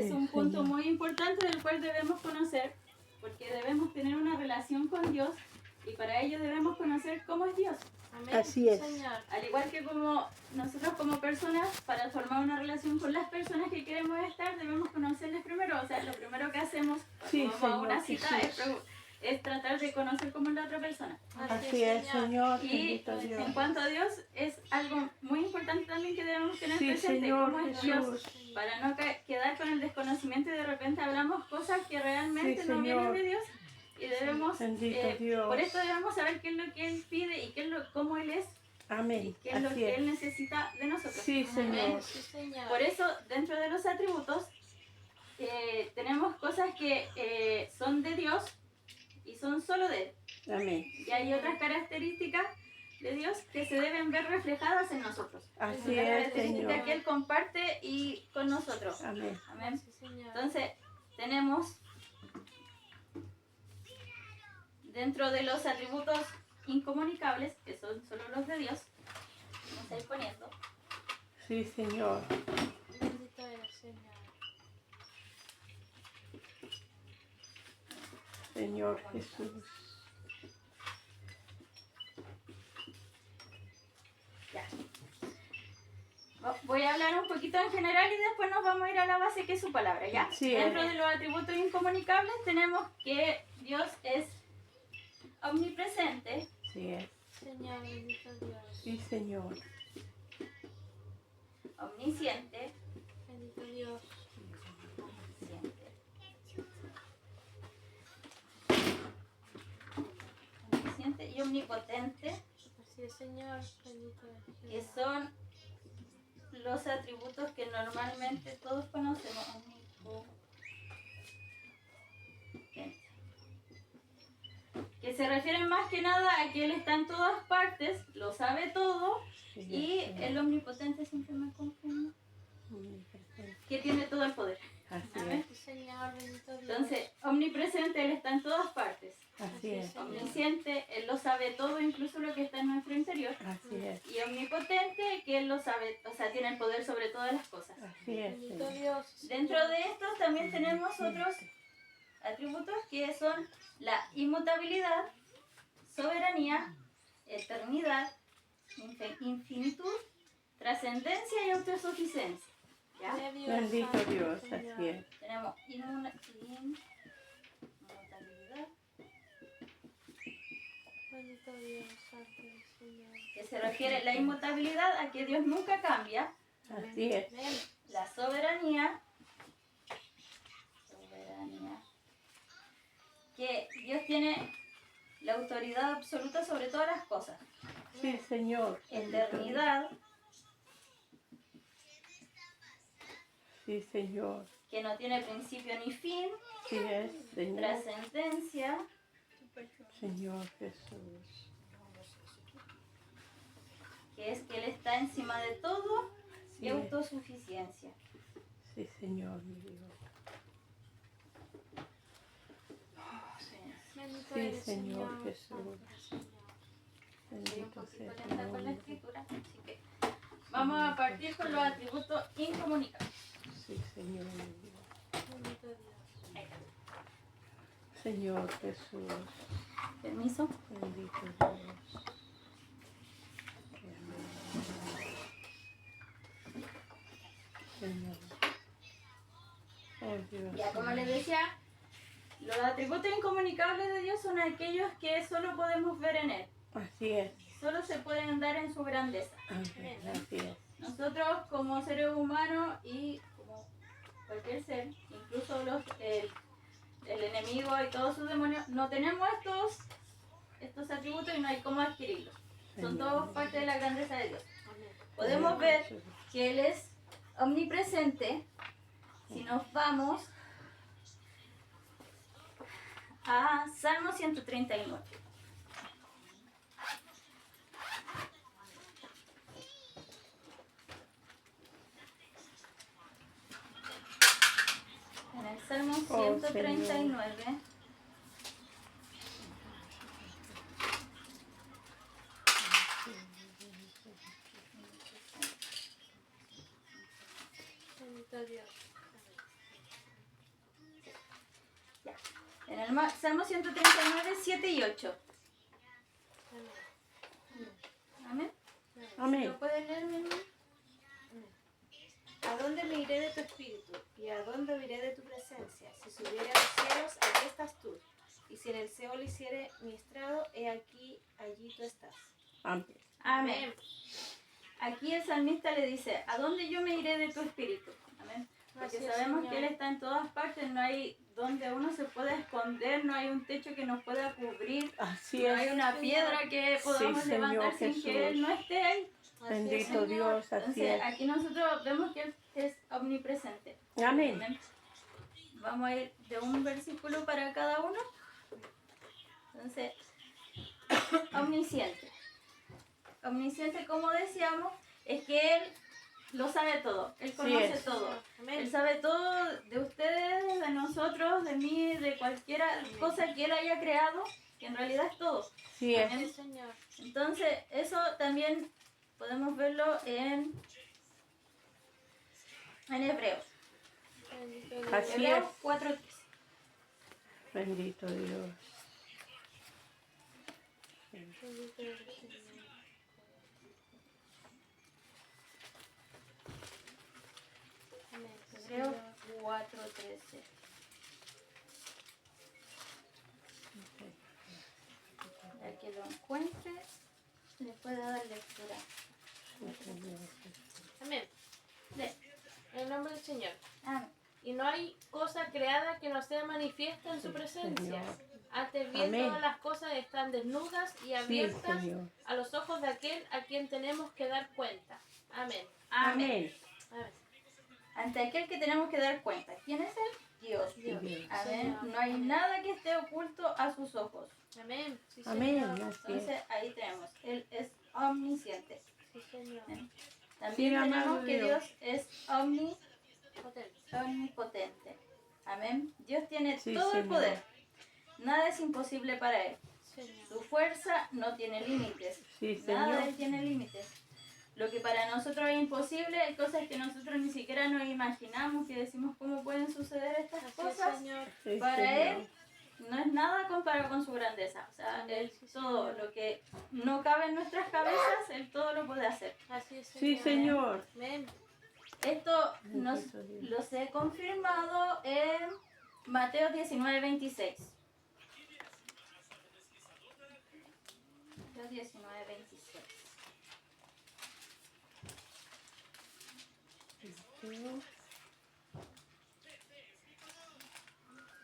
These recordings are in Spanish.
es un punto muy importante del cual debemos conocer, porque debemos tener una relación con Dios y para ello debemos conocer cómo es Dios. Amén. Así es. Señor. Al igual que como nosotros como personas, para formar una relación con las personas que queremos estar, debemos conocerles primero. O sea, lo primero que hacemos Sí, cuando vamos a una Señor cita Jesús. es tratar de conocer cómo es la otra persona. Así es, Señor. Y Bendito Dios. en cuanto a Dios, es algo muy importante también que debemos tener Sí, presente, Señor cómo es Dios, Jesús. para no quedar con el desconocimiento y de repente hablamos cosas que realmente Sí, no vienen Señor. de Dios. Y debemos, Bendito Dios. por esto debemos saber qué es lo que Él pide y cómo Él es y Amén. qué es lo Así que Él es. necesita de nosotros. Sí, Señor. Sí, Señor. Por eso, dentro de los atributos, tenemos cosas que son de Dios y son solo de Él. Amén. Y hay otras características de Dios que se deben ver reflejadas en nosotros. Así Son las es, características Señor. que Él comparte y con nosotros. Amén. Amén. Sí, Señor. Entonces, tenemos dentro de los atributos incomunicables, que son solo los de Dios, vamos a ir poniendo. Sí, Señor. Bendito eres, Señor. Señor Jesús. Ya. Voy a hablar un poquito en general y después nos vamos a ir a la base que es su palabra, ¿ya? Sí, Dentro amén. de los atributos incomunicables tenemos que Dios es omnipresente, Sí es. Señor, bendito Dios. Sí, Señor. omnisciente, Bendito Dios. omnisciente y omnipotente, Así es, Señor. Bendito eres, que Señor. son los atributos que normalmente todos conocemos. Omnipotente. Que se refieren más que nada a que Él está en todas partes, lo sabe todo, Sí, y Señor. el omnipotente siempre me confunde, Omnipresente. que tiene todo el poder. Así Amén. es. Sí, Señor, bendito Dios. Entonces, omnipresente, Él está en todas partes. Así es. Omnisciente, Él lo sabe todo, incluso lo que está en nuestro interior. Así es. Y omnipotente, que Él lo sabe, o sea, tiene el poder sobre todas las cosas. Así es, Bendito Señor. Dios. Dentro de estos también tenemos otros atributos que son la inmutabilidad, soberanía, eternidad, infinitud, trascendencia y autosuficiencia. ¿Ya? Gloria a Dios, Bendito Santo Dios. Señor. Así es. Tenemos inmutabilidad, Bendito Dios, Santo Señor. que se refiere la inmutabilidad a que Dios nunca cambia, Así es. Amén. la soberanía, que Dios tiene la autoridad absoluta sobre todas las cosas. Sí, Señor. Eternidad, Sí, Señor. que no tiene principio ni fin. Sí es, Señor. Trascendencia, Señor Jesús. que es que Él está encima de todo, Sí y es. autosuficiencia. Sí, Señor, mi Dios. Bendito Sí, eres, Señor Jesús. Santo Señor. Estoy un Bendito poquito sea tu lenta con la nombre. escritura, así que vamos a partir con los atributos incomunicables. Sí, Señor, mi Dios. Bendito Dios. Ahí está. Señor Jesús. Permiso. Bendito Dios. Señor. Oh, Dios. Ya, como Señor. les decía, los atributos incomunicables de Dios son aquellos que solo podemos ver en Él. Así es. Solo se pueden dar en su grandeza. Amén. Así es. Nosotros como seres humanos y como cualquier ser, incluso el enemigo y todos sus demonios, no tenemos estos atributos y no hay cómo adquirirlos. Son Señor. todos parte de la grandeza de Dios. Amén. Podemos Señor ver Jesús. que Él es omnipresente. Si nos vamos a Salmo 139. En el Salmo Oh, 139. Bendito Dios. el Salmo 139, 7 y 8. Amén. Amén. ¿Lo pueden leer, mi hermano? ¿A dónde me iré de tu espíritu? ¿Y a dónde huiré de tu presencia? Si subiere a los cielos, allí estás tú. Y si en el Seol hiciere mi estrado, he aquí, allí tú estás. Amén. Amén. Aquí el salmista le dice, ¿a dónde yo me iré de tu espíritu? Amén. Porque Así es, sabemos Señor. que Él está en todas partes, no hay donde uno se pueda esconder, no hay un techo que nos pueda cubrir, Así no hay es. una piedra que podamos Sí, Señor levantar sin que Él Jesús. no esté ahí. Así es, Bendito Señor. Dios, así Entonces es. aquí nosotros vemos que Él es omnipresente. Amén. Vamos a ir de un versículo para cada uno. Entonces, omnisciente. Omnisciente, como decíamos, es que Él lo sabe todo. Él conoce es. todo. Él Amén. sabe todo de ustedes, de nosotros, de mí, de cualquier cosa que Él haya creado, que en realidad es todo. Sí es. Sí, Señor. Entonces, eso también podemos verlo en Hebreos. Bendito Dios. Así Hebreos es. 4:3. Bendito Dios. Bendito Dios, Señor. Amén. Hebreos Señor. 4:13. Para que lo encuentre, le pueda dar lectura. Amén. Lee. En el nombre del Señor. Amén. Y no hay cosa creada que no sea manifiesta en su presencia. Señor. Antes bien, Amén. todas las cosas están desnudas y Sí, abiertas Señor. a los ojos de aquel a quien tenemos que dar cuenta. Amén. Amén. Amén. Amén. Ante aquel que tenemos que dar cuenta. ¿Quién es Él? Dios. Dios. Dios. Amén. Señor. No hay Amén. nada que esté oculto a sus ojos. Amén. Sí, Amén. Señor. Así es. Entonces ahí tenemos. Él es omnisciente. Sí, Señor. También Sí, amado tenemos que Dios. Dios es Potente. omnipotente. Amén. Dios tiene Sí, todo el Señor. poder. Nada es imposible para Él. Señor. Su fuerza no tiene límites. Sí, Nada de Señor. Él tiene límites. Lo que para nosotros es imposible, hay cosas que nosotros ni siquiera nos imaginamos, que decimos cómo pueden suceder estas Así es, cosas. Señor. Sí, Para Señor. Él no es nada comparado con su grandeza. O sea, Él Sí, todo Señor. lo que no cabe en nuestras cabezas, Él todo lo puede hacer. Así es, Sí, Señor. Amén. Esto nos Bendito Dios. los he confirmado en Mateo 19:26. Mateo 19:26.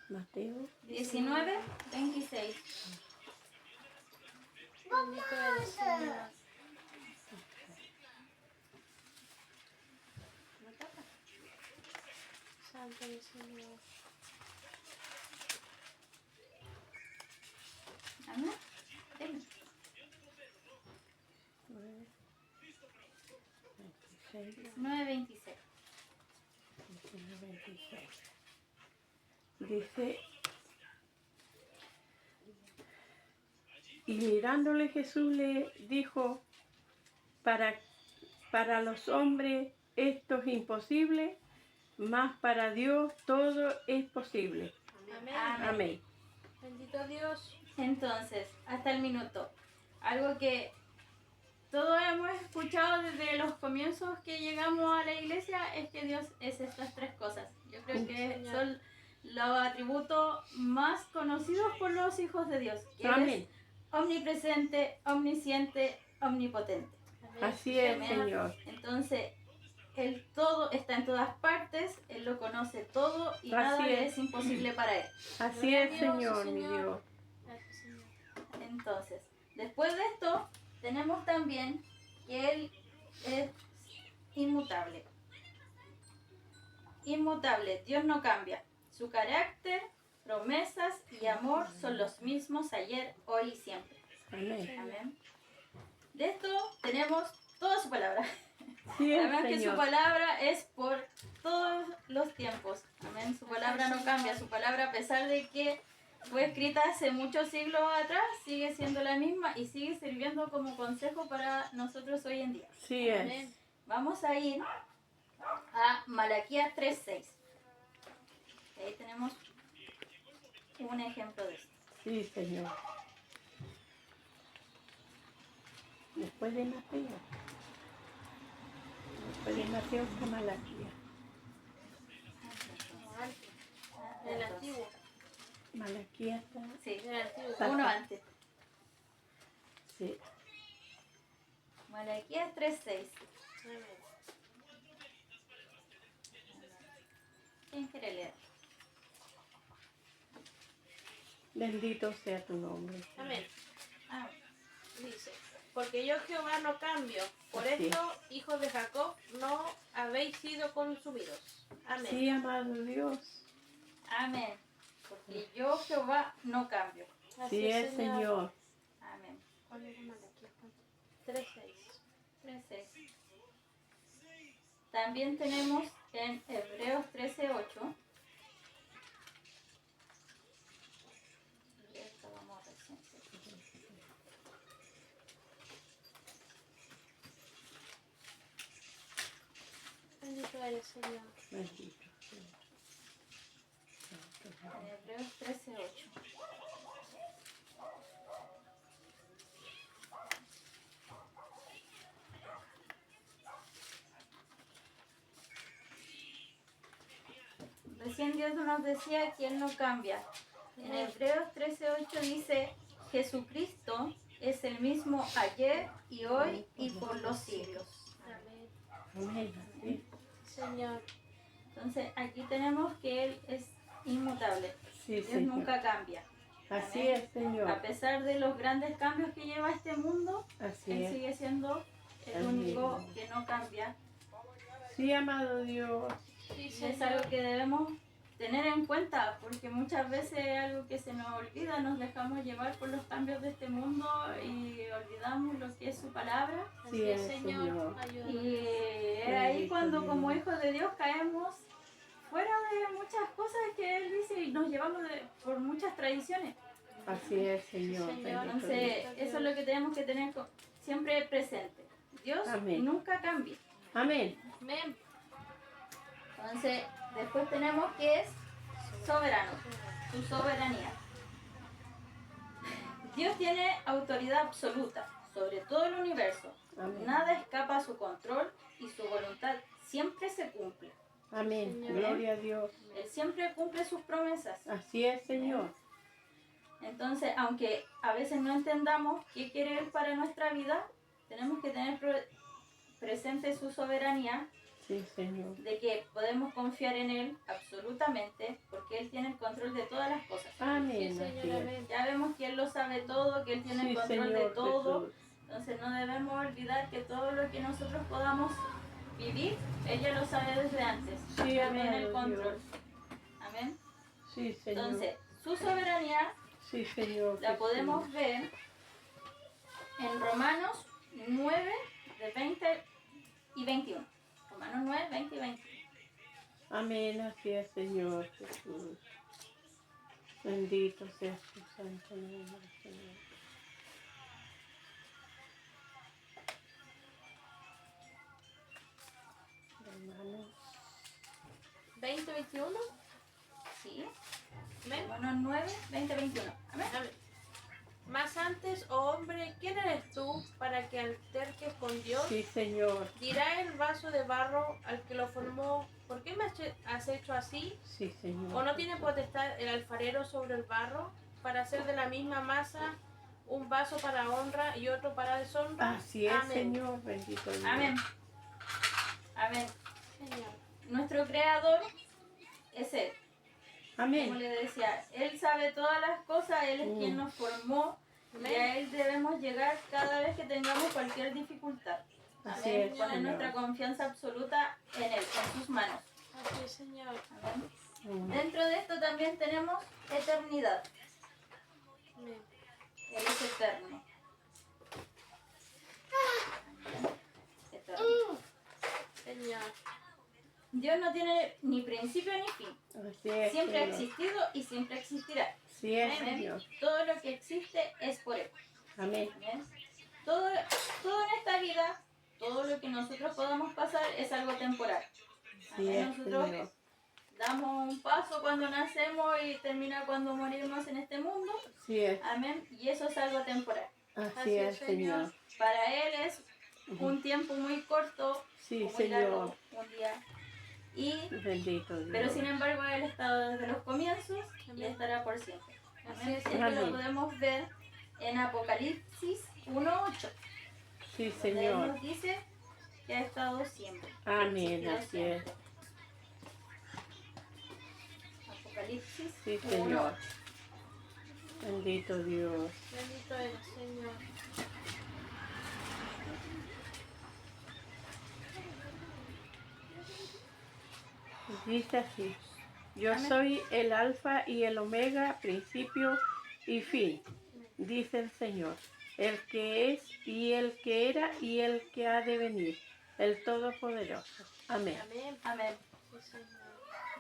Mateo. 19:26. Bendito eres, Señor. ¿Lo tapa? Santo eres, Señor. Amén. Ven. 19:26. 26. Dice, y mirándole Jesús le dijo, para los hombres esto es imposible, mas para Dios todo es posible. Amén. Amén. Bendito Dios. Entonces, hasta el minuto. Algo que todos hemos escuchado desde los comienzos que llegamos a la iglesia es que Dios es estas tres cosas. Yo creo que Señor. son los atributos más conocidos por los hijos de Dios. Que Él Amén. es omnipresente, omnisciente, omnipotente. Amén. Así es, Amén. Señor. Entonces, Él todo está en todas partes, Él lo conoce todo y Así nada le es. es imposible para Él. Así Gloria a es, Dios, Señor, mi Señor. Dios. Gracias, Señor. Entonces, después de esto, tenemos también que Él es inmutable. Inmutable, Dios no cambia. Su carácter, promesas y amor son los mismos ayer, hoy y siempre. Amén. Amén. De esto tenemos toda su palabra. Sí es, Sabemos que su Señor. palabra es por todos los tiempos. Amén. Su palabra no cambia. Su palabra, a pesar de que fue escrita hace muchos siglos atrás, sigue siendo la misma y sigue sirviendo como consejo para nosotros hoy en día. Sí es. Amén. Vamos a ir a Malaquías 3:6. Ahí tenemos un un ejemplo de esto. Sí, Señor. Después de Mateo. Después de Mateo está Malaquías. El antiguo. Malaquías está. Sí, El antiguo. uno antes. Sí. Malaquías 3:6. Amén. ¿Quién quiere leer? Bendito sea tu nombre. Amén. Ah, Dice, porque yo Jehová no cambio. Por Así es. esto, hijos de Jacob, no habéis sido consumidos. Amén. Sí, amado Dios. amén. Porque yo, Jehová, no cambio. Sí es, Señor. Amén. ¿Cuál era Malaquías? 3:6. 3:6. También tenemos en Hebreos 13:8. Bendito eres, Señor. Bendito. En Hebreos 13:8. Recién Dios nos decía que Él no cambia. En Hebreos 13:8 dice, Jesucristo es el mismo ayer y hoy y por los siglos. Amén. Amén. Así Señor. Entonces aquí tenemos que Él es inmutable. Sí, Dios Señor. nunca cambia. Así Amén. es, Señor. A pesar de los grandes cambios que lleva este mundo, Así Él es. sigue siendo el Amén. único que no cambia. Sí, amado Dios. Sí, Y es Señor. algo que debemos tener en cuenta, porque muchas veces es algo que se nos olvida, nos dejamos llevar por los cambios de este mundo y olvidamos lo que es su palabra. Así Sí es, es, Señor. Señor. Ayúdanos. Y es ahí Bendito cuando Dios. como hijos de Dios caemos fuera de muchas cosas que Él dice y nos llevamos por muchas tradiciones. Así es, Señor. Señor. Bendito Dios. Entonces, eso es lo que tenemos que tener siempre presente. Dios Amén. nunca cambia. Amén. Amén. Entonces, después tenemos que es soberano, su soberanía. Dios tiene autoridad absoluta sobre todo el universo. Amén. Nada escapa a su control y su voluntad siempre se cumple. Amén. Señor. Gloria a Dios. Él siempre cumple sus promesas. Así es, Señor. Entonces, aunque a veces no entendamos qué quiere Él para nuestra vida, tenemos que tener presente su soberanía, Sí, Señor. de que podemos confiar en Él absolutamente, porque Él tiene el control de todas las cosas. Sí, Amén. Señor. Así es. Amén. Ya vemos que Él lo sabe todo, que Él tiene Sí, el control de Señor todo. Jesús. Entonces no debemos olvidar que todo lo que nosotros podamos vivir, ella lo sabe desde antes. Sí, Tiene el amado control. Dios. Amén. Sí, Señor. Entonces, su soberanía Sí, Señor. la Jesús. podemos ver en Romanos 9, de 20 y 21. Romanos 9, 20 y 21. Amén. Así es, Señor Jesús. Bendito sea tu santo nombre, Señor. Hermanos. 20:21. Sí. Amén. Romanos 9, 20 y 21. Amén. Amén. Más antes, oh hombre, ¿quién eres tú para que alterques con Dios? Sí, Señor. Dirá el vaso de barro al que lo formó, ¿por qué me has hecho así? Sí, Señor. ¿O no tiene potestad el alfarero sobre el barro para hacer de la misma masa un vaso para honra y otro para deshonra? Así es, Amén. Señor. Bendito Dios. Amén. Amén. Señor. Nuestro creador es Él. Como Amén. le decía, Él sabe todas las cosas, Él es quien nos formó y Amén. a Él debemos llegar cada vez que tengamos cualquier dificultad. Así Amén. es, Poner Señor. nuestra confianza absoluta en Él, en sus manos. Así es, Señor. Amén. Amén. Dentro de esto también tenemos eternidad. Amén. Él es eterno. Eterno. Señor. Dios no tiene ni principio ni fin. Así es, Siempre ha Señor. existido y siempre existirá. Así es, Amén. Señor. Todo lo que existe es por Él. Amén. Amén. Todo en esta vida, todo lo que nosotros podamos pasar es algo temporal. Así Amén. es, Nosotros Señor. damos un paso cuando nacemos y termina cuando morimos en este mundo. Así es. Amén. Y eso es algo temporal. Así es, Señor. Para Él es un tiempo muy corto, Sí, o muy largo, Señor. un día. Y, Bendito Dios. pero sin embargo, Él ha estado desde los comienzos y estará por siempre. Amén. Esto lo Amén. podemos ver en Apocalipsis 1:8. Sí, Donde Él Señor. nos dice que ha estado siempre. Amén, Existirá así es. siempre. Apocalipsis Sí, 1:8. Señor. Bendito Dios. Bendito eres, Señor. Dice así. Yo Amén. soy el alfa y el omega, principio y fin, dice el Señor, el que es y el que era y el que ha de venir, el Todopoderoso. Amén. Amén. Amén. Sí, Señor.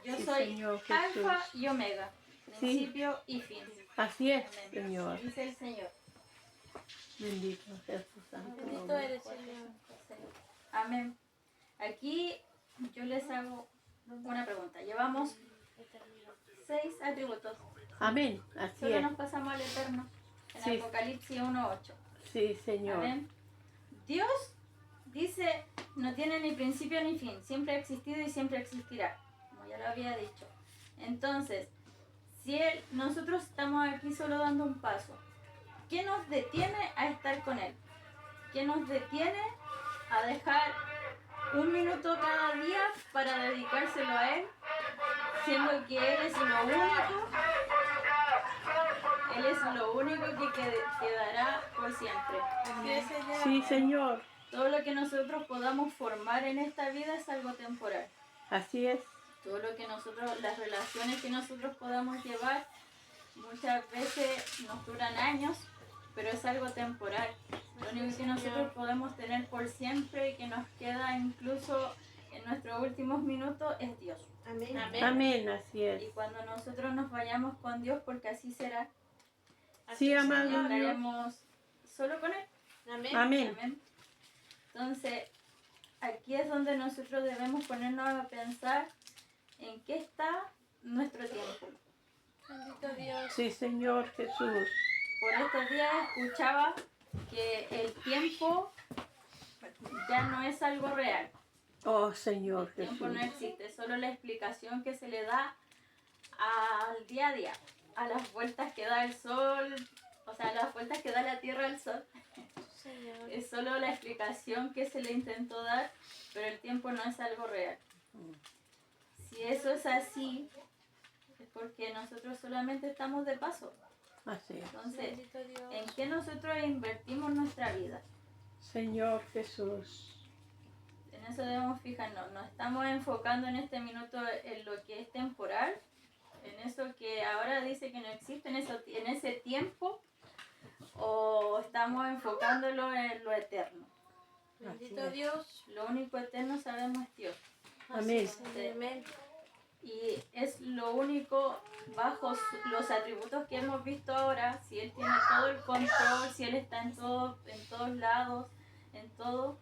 Yo Sí, soy Señor Jesús. Alfa y Omega, principio y fin. Así es, Amén. Señor. Dice el Señor. Bendito sea su santo Bendito nombre. eres, Señor. Amén. Aquí yo les hago una pregunta. Llevamos 6 atributos. Amén. Así Solo es. nos pasamos al Eterno. En Sí. Apocalipsis 1:8. Sí, Señor. Amén. Dios dice, no tiene ni principio ni fin. Siempre ha existido y siempre existirá. Como ya lo había dicho. Entonces, si nosotros estamos aquí solo dando un paso, ¿qué nos detiene a estar con Él? ¿Qué nos detiene a dejar un minuto cada día para dedicárselo a Él? Siendo que Él es lo único. Él es lo único que quedará por siempre. Así es, Señor. Sí, Señor. Todo lo que nosotros podamos formar en esta vida es algo temporal. Así es. Todo lo que nosotros, las relaciones que nosotros podamos llevar, muchas veces nos duran años, pero es algo temporal. Lo único que nosotros podemos tener por siempre y que nos queda incluso en nuestros últimos minutos es Dios. Amén. Amén. Amén. Así es. Y cuando nosotros nos vayamos con Dios, porque así será, Sí, amado Dios. estaremos solo con Él. Amén. Amén. Amén. Entonces, aquí es donde nosotros debemos ponernos a pensar en qué está nuestro tiempo. Bendito Dios. Sí, Señor Jesús. Por estos días escuchaba que el tiempo ya no es algo real. Oh, Señor El tiempo Jesús. no existe, es solo la explicación que se le da al día a día, a las vueltas que da el sol, o sea, a las vueltas que da la tierra al sol. Señor. Es solo la explicación que se le intentó dar, pero el tiempo no es algo real. Si eso es así, es porque nosotros solamente estamos de paso. Así es. Entonces, Bendito Dios. ¿en qué nosotros invertimos nuestra vida? Señor Jesús. En eso debemos fijarnos. Nos estamos enfocando en este minuto en lo que es temporal, en eso que ahora dice que no existe, en ese tiempo, o estamos enfocándolo en lo eterno. Bendito Así es. Dios. Lo único eterno sabemos es Dios. Amén. Amén. Y es lo único bajo los atributos que hemos visto ahora. Si Él tiene todo el control, si Él está en todos lados, en todo,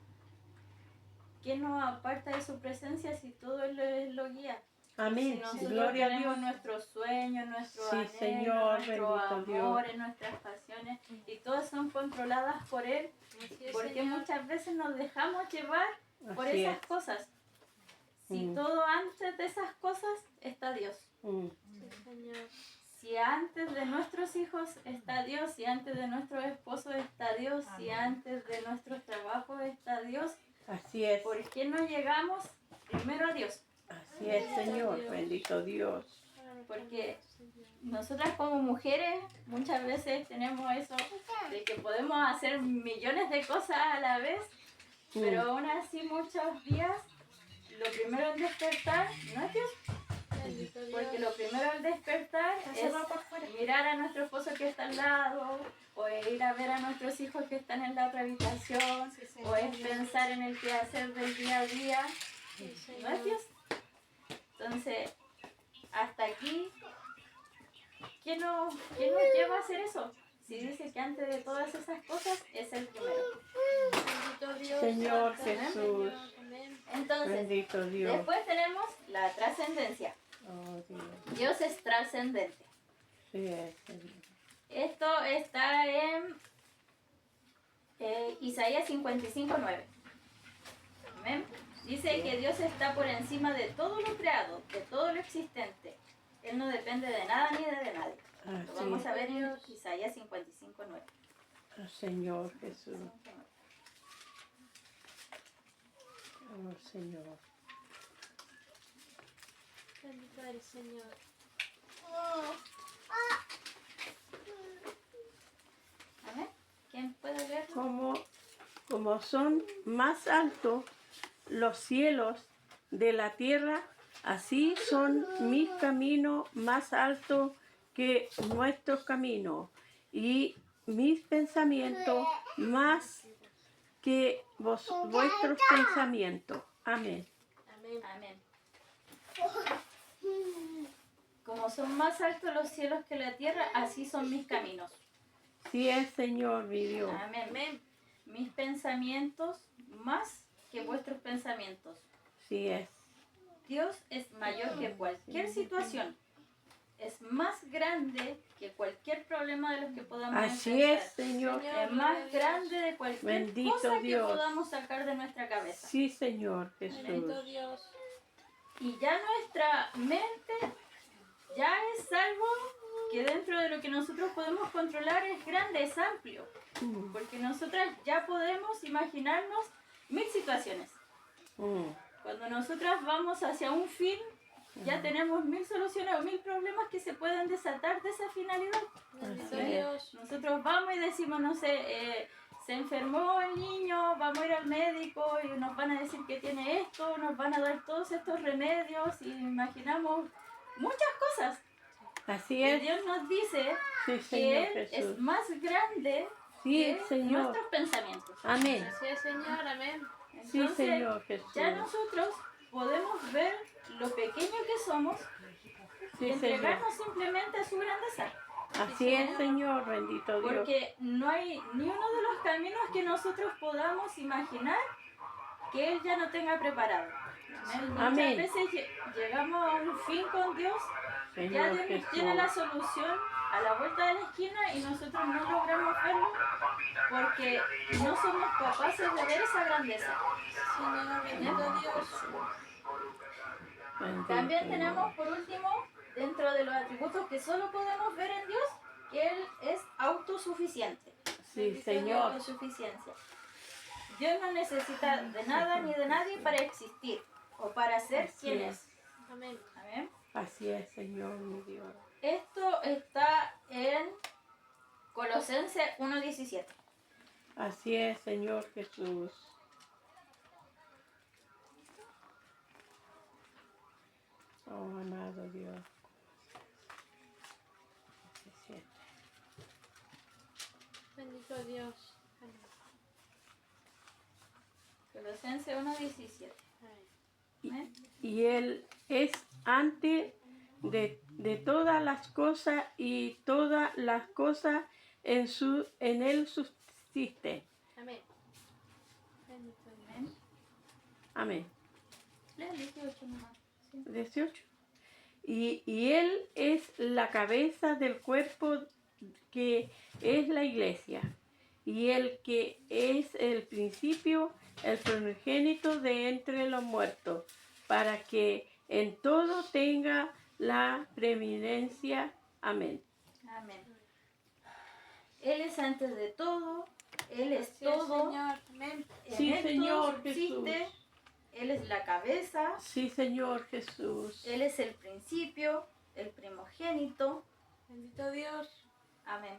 ¿qué nos aparta de su presencia si todo Él lo guía? Amén. Si nosotros Gloria a tenemos Dios. nuestros sueños, nuestros Sí, anhelos, Señor, nuestros bendito Dios. amores, nuestras pasiones, y todas son controladas por Él, Así es, porque Señor. muchas veces nos dejamos llevar por Así esas es. cosas. Si Mm. todo antes de esas cosas está Dios. Mm. Sí, Señor. Si antes de nuestros hijos está Dios, si antes de nuestros esposos está Dios, si antes de nuestros trabajos está Dios, Así es. ¿por qué no llegamos primero a Dios? Así es, Señor. Bendito Dios. Porque nosotras como mujeres muchas veces tenemos eso de que podemos hacer millones de cosas a la vez, pero aún así muchos días lo primero en despertar no es Dios. Bendito Dios. Porque lo primero al despertar es mirar a nuestro esposo que está al lado, o ir a ver a nuestros hijos que están en la otra habitación, o es pensar en el quehacer del día a día. Sí, ¿No es Señor. Dios? Entonces, hasta aquí, ¿qué nos lleva a hacer eso? Si dice que antes de todas esas cosas es el primero. Bendito Dios. Señor Amén. Jesús. Amén. Entonces, Bendito Dios. después tenemos la trascendencia. Oh, Dios. Dios es trascendente. Sí es, Señor. Esto está en Isaías 55:9. Amén. Dice que Dios está por encima de todo lo creado, de todo lo existente. Él no depende de nada ni de nadie. Lo vamos a ver en Isaías 55:9. Oh, Señor Jesús. Oh, Señor. Bendito eres, Señor. Amén. ¿Quién puede leerlo? Como son más altos los cielos de la tierra, así son mis caminos más altos que nuestros caminos, y mis pensamientos más que vuestros pensamientos. Amén. Amén. Amén. Como son más altos los cielos que la tierra, así son mis caminos. Sí es, Señor, mi Dios. Amén. Amén. Mis pensamientos más que vuestros pensamientos. Sí es. Dios es mayor que cualquier situación. Es más grande que cualquier problema de los que podamos Así enfrentar. es, Señor. Es más grande de cualquier Bendito cosa Dios. que podamos sacar de nuestra cabeza. Sí, Señor Jesús. Bendito Dios. Y ya nuestra mente ya es algo que dentro de lo que nosotros podemos controlar es grande, es amplio. Mm, Porque nosotras ya podemos imaginarnos 1000 situaciones. mm. Cuando nosotras vamos hacia un fin, ya tenemos 1000 soluciones o 1000 problemas que se pueden desatar de esa finalidad. Bendito Así es. Dios. Nosotros vamos y decimos, no sé, se enfermó el niño, vamos a ir al médico y nos van a decir que tiene esto, nos van a dar todos estos remedios y imaginamos muchas cosas. Así Y es. Dios nos dice Sí, que Señor Él Jesús. es más grande Sí, que Señor. nuestros pensamientos. Amén. Así es, Señor. Amén. Sí, Entonces, Señor Jesús. ya nosotros podemos ver lo pequeño que somos y Sí, Señor. entregarnos simplemente a su grandeza. Así es, Señor. Bendito Dios. Porque no hay ni uno de los caminos que nosotros podamos imaginar que Él ya no tenga preparado. Amén. Muchas veces llegamos a un fin con Dios, ya Señor Dios Jesús. tiene la solución a la vuelta de la esquina y nosotros no logramos verlo porque no somos capaces de ver esa grandeza. Señor, bendito Dios. Bendito También Dios. tenemos por último, dentro de los atributos que solo podemos ver en Dios, que Él es autosuficiente. Sí, Señor. Autosuficiencia. Dios no necesita de nada ni de nadie para existir o para ser Así quien es. es. Amén. Amén. Así es, Señor, mi Dios. Esto está en Colosenses 1:17. Así es, Señor Jesús. Oh, amado Dios. 17. Bendito Dios. Amén. Colosenses 1:17. Amén. Amén. Y Él es antes de todas las cosas, y todas las cosas en Él subsisten. Amén. Bendito Dios. Amén. Amén. Lea el 18 nomás. Sí. 18. Y Él es la cabeza del cuerpo, que es la iglesia, y el que es el principio, el primogénito de entre los muertos, para que en todo tenga la preeminencia. Amén. Amén. Él es antes de todo, Él es Así es, todo, Señor. Amén. en Sí, Él Señor todo subsiste, Jesús. Él es la cabeza, Sí, Señor Jesús. Él es el principio, el primogénito. Bendito Dios. Amén.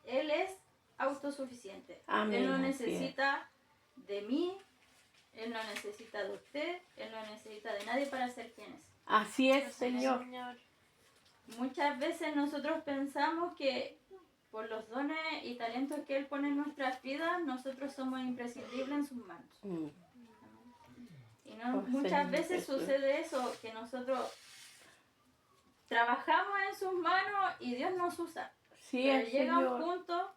Él es autosuficiente. Amén, Él no así es. necesita de mí, Él no necesita de usted, Él no necesita de nadie para ser quien es. Así es, Así es, Señor. Señor. Muchas veces nosotros pensamos que por los dones y talentos que Él pone en nuestras vidas, nosotros somos imprescindibles en sus manos. Mm. Y no, Oh, muchas Señor veces Jesús. sucede eso, que nosotros trabajamos en sus manos y Dios nos usa. Sí Pero es, llega un Señor. punto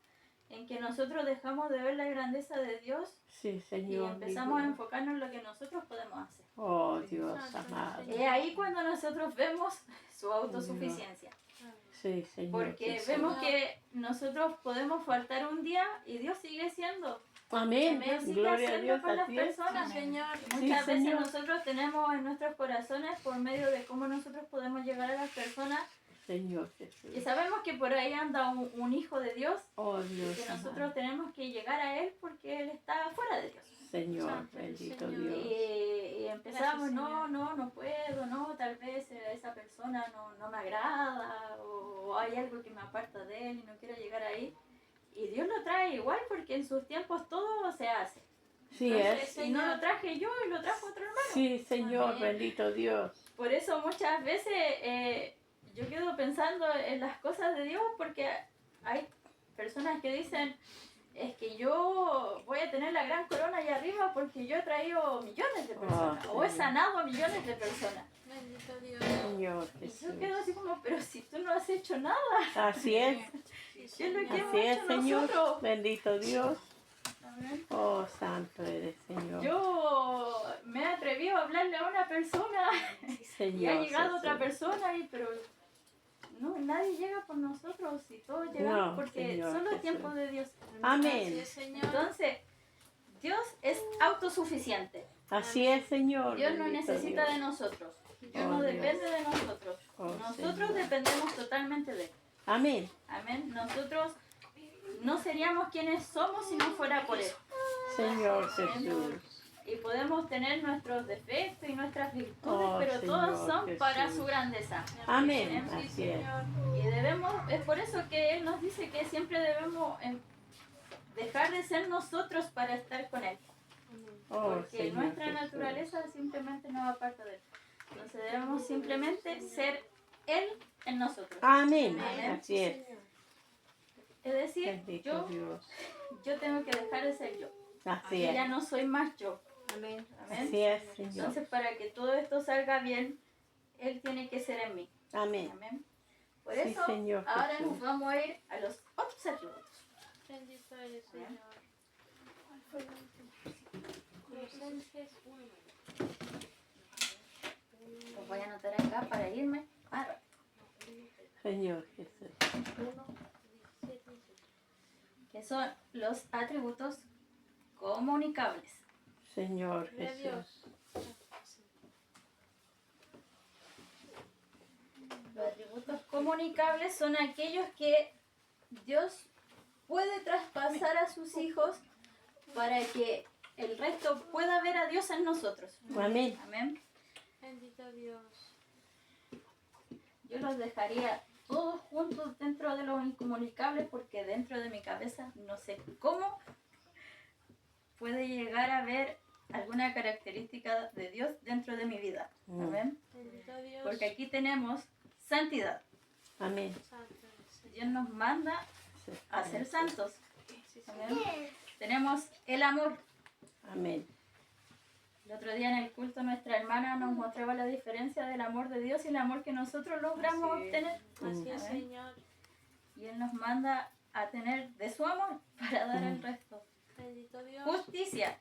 en que nosotros dejamos de ver la grandeza de Dios Sí, y Señor. mi empezamos a Dios. enfocarnos en lo que nosotros podemos hacer. Oh, Dios Santo amado. Señor. Es ahí cuando nosotros vemos su autosuficiencia. Sí, Señor. Porque Jesús. vemos que nosotros podemos faltar un día y Dios sigue siendo. Amén. Amén. Sigue Gloria a haciendo Dios. con las Así es. personas. Señor. Muchas Sí, veces Señor. nosotros tenemos en nuestros corazones por medio de cómo nosotros podemos llegar a las personas Señor Jesús. y sabemos que por ahí anda un hijo de Dios Oh, y Dios que nosotros amado. tenemos que llegar a él porque él está fuera de Dios. Señor, Santo bendito Señor. Dios. Y empezamos, Gracias, Señor. no puedo, no, tal vez esa persona no me agrada o hay algo que me aparta de él y no quiero llegar ahí. Y Dios lo trae igual porque en sus tiempos todo se hace. Sí Entonces, es. y no lo traje yo y lo trajo otro hermano. Sí, Señor, Amén. bendito Dios. Por eso muchas veces yo quedo pensando en las cosas de Dios porque hay personas que dicen, es que yo voy a tener la gran corona allá arriba porque yo he traído millones de personas o he Señor. sanado a millones de personas. Bendito Dios. Señor Y Jesús. yo quedo así como, pero si tú no has hecho nada, Así es. ¿qué es lo que hemos Así es, hecho Señor. nosotros? Bendito Dios. Amén. Oh, santo eres, Señor. Yo me he atrevido a hablarle a una persona y Señor ha llegado otra Jesús. persona y pero no, nadie llega por nosotros y todos llegamos No, porque Señor son los Jesús. tiempos de Dios. Amén. Gracias, Señor. Entonces, Dios es autosuficiente. Así es, Señor. Dios no bendito necesita Dios. de nosotros. Dios Oh, no Dios. depende de nosotros. Oh, Nosotros Señor. dependemos totalmente de Él. Amén. Amén. Nosotros no seríamos quienes somos si no fuera por Él. Señor Jesús. Y podemos tener nuestros defectos y nuestras virtudes, Oh, pero todos Señor son Jesús. para su grandeza. Amén. Amén. Así es. Señor. Y debemos, es por eso que Él nos dice que siempre debemos dejar de ser nosotros para estar con Él. Oh, Porque Señor nuestra Jesús. naturaleza simplemente no va parte de Él. Entonces debemos simplemente ser Él en nosotros. Amén. Amén. Así es. Es decir, Bendito Dios. yo tengo que dejar de ser yo. Así Que ya es. no soy más yo. Amén. Amén. Así es, Señor. Entonces, para que todo esto salga bien, Él tiene que ser en mí. Amén. Amén. Por Sí, eso, Señor ahora Jesús. nos vamos a ir a los otros atributos. Bendito eres, Señor. Colosenses 1. Los voy a anotar acá para irme. Señor Jesús. 1, 17. Que son los atributos comunicables. Señor Gloria a Jesús. Dios. Los atributos comunicables son aquellos que Dios puede traspasar a sus hijos para que el resto pueda ver a Dios en nosotros. Amén. Amén. Bendito Dios. Yo los dejaría todos juntos dentro de los incomunicables porque dentro de mi cabeza no sé cómo puede llegar a ver alguna característica de Dios dentro de mi vida. Amén. Bendito Dios. Porque aquí tenemos santidad. Amén. Santo eres, Señor. Dios nos manda a ser santos. Sí, Amén. Tenemos el amor. Amén. El otro día en el culto nuestra hermana nos mostraba la diferencia del amor de Dios y el amor que nosotros logramos Así es. obtener. Así es, Amén. Señor. Y Él nos manda a tener de su amor para dar el resto. Bendito Dios. Justicia.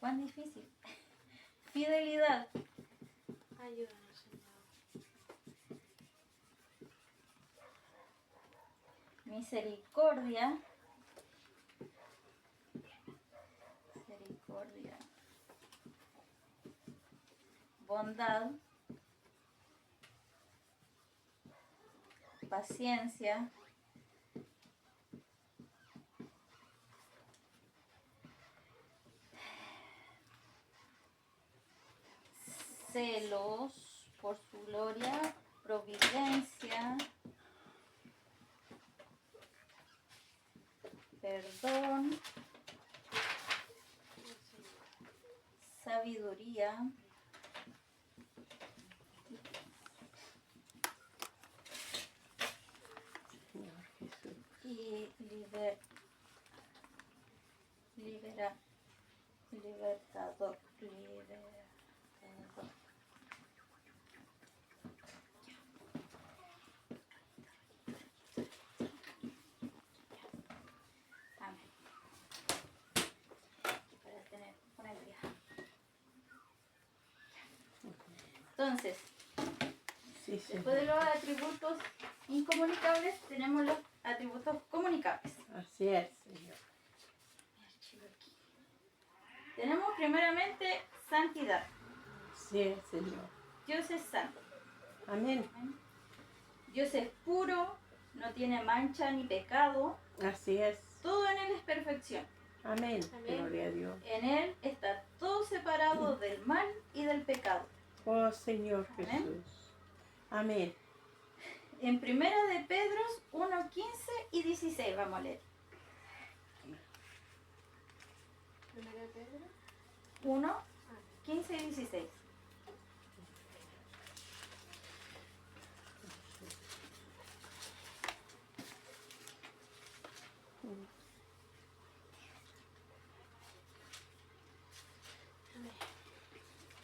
¿Cuán difícil? Fidelidad. Ayúdanos, Señor. Misericordia. Misericordia. Bondad. Paciencia. Celos por su gloria, providencia, perdón, sabiduría, Señor Jesús. y libertador. Entonces, Sí, Señor. después de los atributos incomunicables, tenemos los atributos comunicables. Así es, Señor. Tenemos primeramente santidad. Así es, Señor. Dios es santo. Amén. Dios es puro, no tiene mancha ni pecado. Así es. Todo en Él es perfección. Amén. Amén. Gloria a Dios. En Él está todo separado del mal y del pecado. Oh, Señor Amén. Jesús. Amén. En primera de Pedro 1, 15 y 16 vamos a leer. Primera de Pedro. 1, 15 y 16.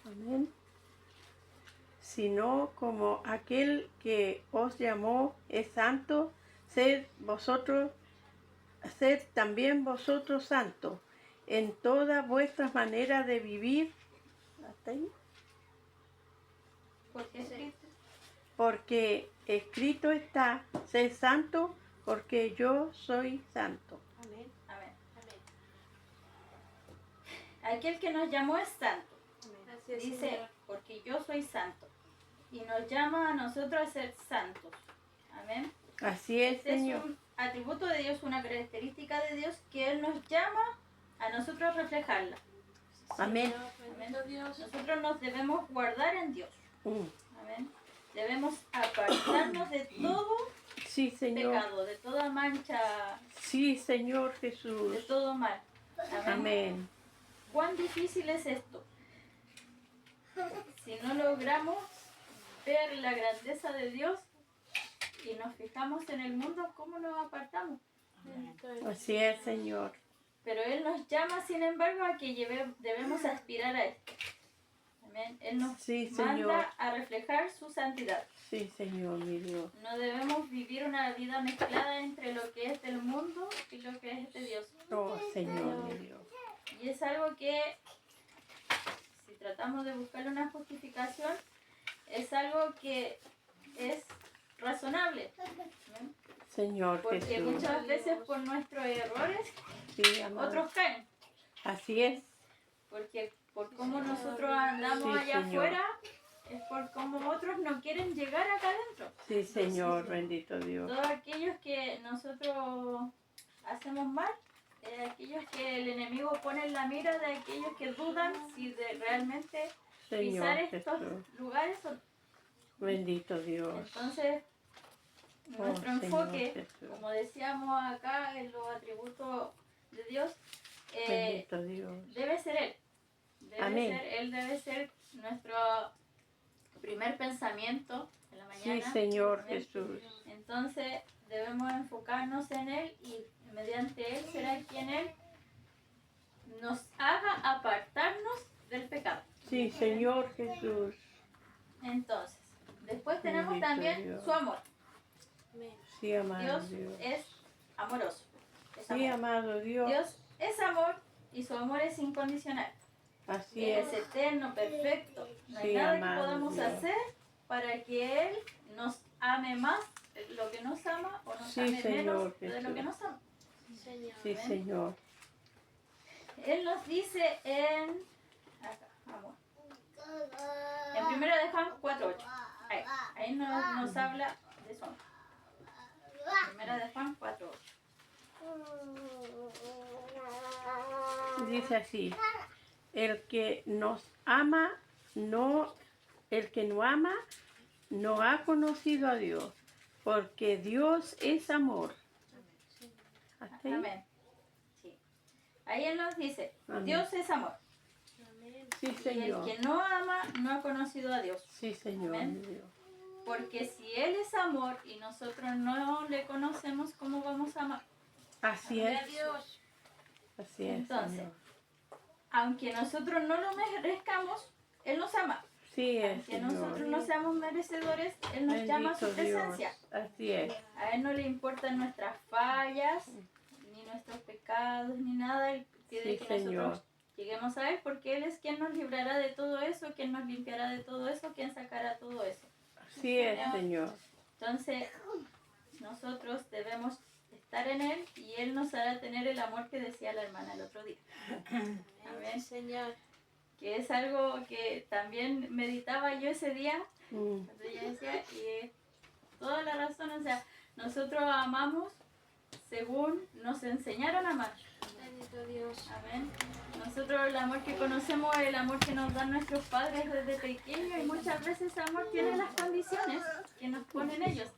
Amén. Sino como aquel que os llamó es santo, sed también vosotros santos en toda vuestra manera de vivir. ¿Hasta ahí? Porque escrito, Porque escrito está, sed santo, porque yo soy santo. Amén. amén. Amén. Aquel que nos llamó es santo. Amén. Así es, Dice, Señor. porque yo soy santo. Y nos llama a nosotros a ser santos. Amén. Así es, Este es Señor. un atributo de Dios, una característica de Dios que Él nos llama a nosotros a reflejarla. Amén. Señor, bendito Dios. Nosotros nos debemos guardar en Dios. Amén. Debemos apartarnos de todo Sí, Señor. pecado, de toda mancha, Sí, Señor de Jesús. todo mal. Amén. Amén. ¿Cuán difícil es esto? Si no logramos ver la grandeza de Dios y nos fijamos en el mundo, ¿cómo nos apartamos? Bendito es. Así es, Señor. Pero Él nos llama, sin embargo, a que debemos aspirar a esto. Amén. Él nos Sí, manda Señor. a reflejar su santidad. Sí, Señor, mi Dios. No debemos vivir una vida mezclada entre lo que es del mundo y lo que es de Dios. Oh, Señor, mi Dios. Y es algo que, si tratamos de buscarle una justificación, es algo que es razonable. ¿Amén? Señor Porque Jesús. muchas veces por nuestros errores Sí, amado. otros caen. Así es. Porque por cómo nosotros andamos Sí, allá Señor. afuera, es por cómo otros no quieren llegar acá adentro. Sí, Señor, bendito Dios. Todos aquellos que nosotros hacemos mal, aquellos que el enemigo pone en la mira de aquellos que dudan si realmente Señor pisar estos Jesús. lugares o no. Bendito Dios. Entonces, nuestro Señor enfoque, Jesús. como decíamos acá en los atributos de Dios, Bendito Dios. debe ser Él. Amén. Él debe ser nuestro primer pensamiento en la Sí, mañana. Señor Amén. Jesús. Entonces debemos enfocarnos en Él y mediante Él será quien Él nos haga apartarnos del pecado. Sí, Señor Jesús. Entonces, después tenemos Bendito también Dios. su amor. Amén. Sí, amado Dios Dios. es amoroso. Es Sí, amor. amado Dios. Dios es amor y su amor es incondicional. Así Él es. es eterno, perfecto. No hay Sí, nada amado que podamos Dios. hacer para que Él nos ame más de lo que nos ama o nos Sí, ame Señor menos de lo Jesús. que nos ama. Señor. Sí, Amén. Señor. Él nos dice en... Acá, amor. En 1 de Juan 4:8. Ahí nos habla de su amor. 1 de Juan 4:8. Dice así. El que nos ama, el que no ama, no ha conocido a Dios, porque Dios es amor. ¿Hasta ahí? Amén. Sí. Ahí Él nos dice, Amén. Dios es amor. Amén. Sí, Y el Señor. que no ama no ha conocido a Dios. Sí, Señor. Amén. mi Dios. Porque si Él es amor y nosotros no le conocemos, ¿cómo vamos a amar? Así Gloria a es. Dios. Así es, Entonces, Señor. Aunque nosotros no lo merezcamos, Él nos ama. Sí es, Aunque Señor. nosotros no seamos merecedores, Él nos llama a su Bendito Dios. presencia. Así es. A Él no le importan nuestras fallas, ni nuestros pecados, ni nada. Él quiere Sí, que Señor. nosotros lleguemos a Él, porque Él es quien nos librará de todo eso, quien nos limpiará de todo eso, quien sacará todo eso. Así es, Señor. Entonces, nosotros debemos estar en Él y Él nos hará tener el amor que decía la hermana el otro día. Amén. Señor. Que es algo que también meditaba yo ese día, Mm. cuando ella decía, y es toda la razón, o sea, nosotros amamos según nos enseñaron a amar. Bendito Dios. Amén. Nosotros el amor que conocemos es el amor que nos dan nuestros padres desde pequeños y muchas veces ese amor tiene las condiciones que nos ponen ellos.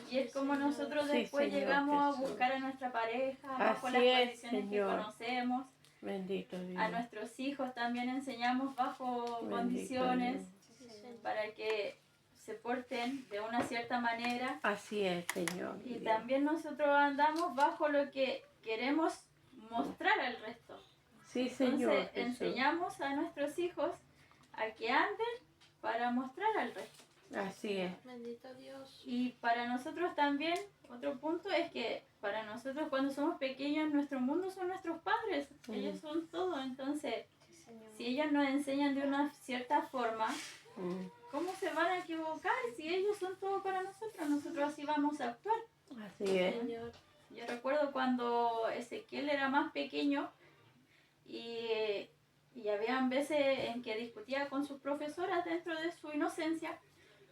Y es como nosotros Sí, después Señor llegamos a Jesús. buscar a nuestra pareja bajo Así las es, condiciones que Señor. conocemos. Bendito Dios. A nuestros hijos también enseñamos bajo Bendito condiciones Dios. para que se porten de una cierta manera. Así es, Señor. Y Dios. también nosotros andamos bajo lo que queremos mostrar al resto. Sí, Señor. Entonces Jesús. enseñamos a nuestros hijos a que anden para mostrar al resto. Así es. Bendito Dios. Y para nosotros también, otro punto es que para nosotros cuando somos pequeños, nuestro mundo son nuestros padres. Sí. Ellos son todo. Entonces, Sí, Señor. si ellos nos enseñan de una cierta forma, Mm. ¿cómo se van a equivocar si ellos son todo para nosotros? Nosotros así vamos a actuar. Así es. Señor. Yo recuerdo cuando Ezequiel era más pequeño y habían veces en que discutía con sus profesoras dentro de su inocencia,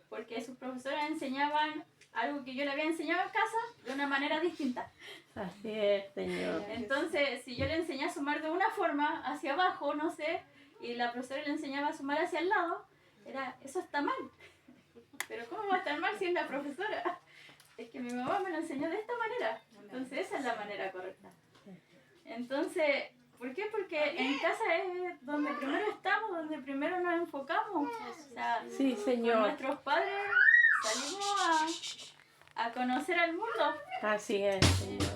porque sus profesoras enseñaban algo que yo le había enseñado en casa de una manera distinta. Así es, Señor. Entonces, si yo le enseñé a sumar de una forma, hacia abajo, no sé, y la profesora le enseñaba a sumar hacia el lado, eso está mal. Pero ¿cómo va a estar mal si es la profesora? Es que mi mamá me lo enseñó de esta manera. Entonces esa es la manera correcta. Entonces, ¿por qué? Porque en casa es donde primero estamos, donde primero nos enfocamos. O sea, Sí, con Señor. nuestros padres salimos a conocer al mundo. Así es, Señor.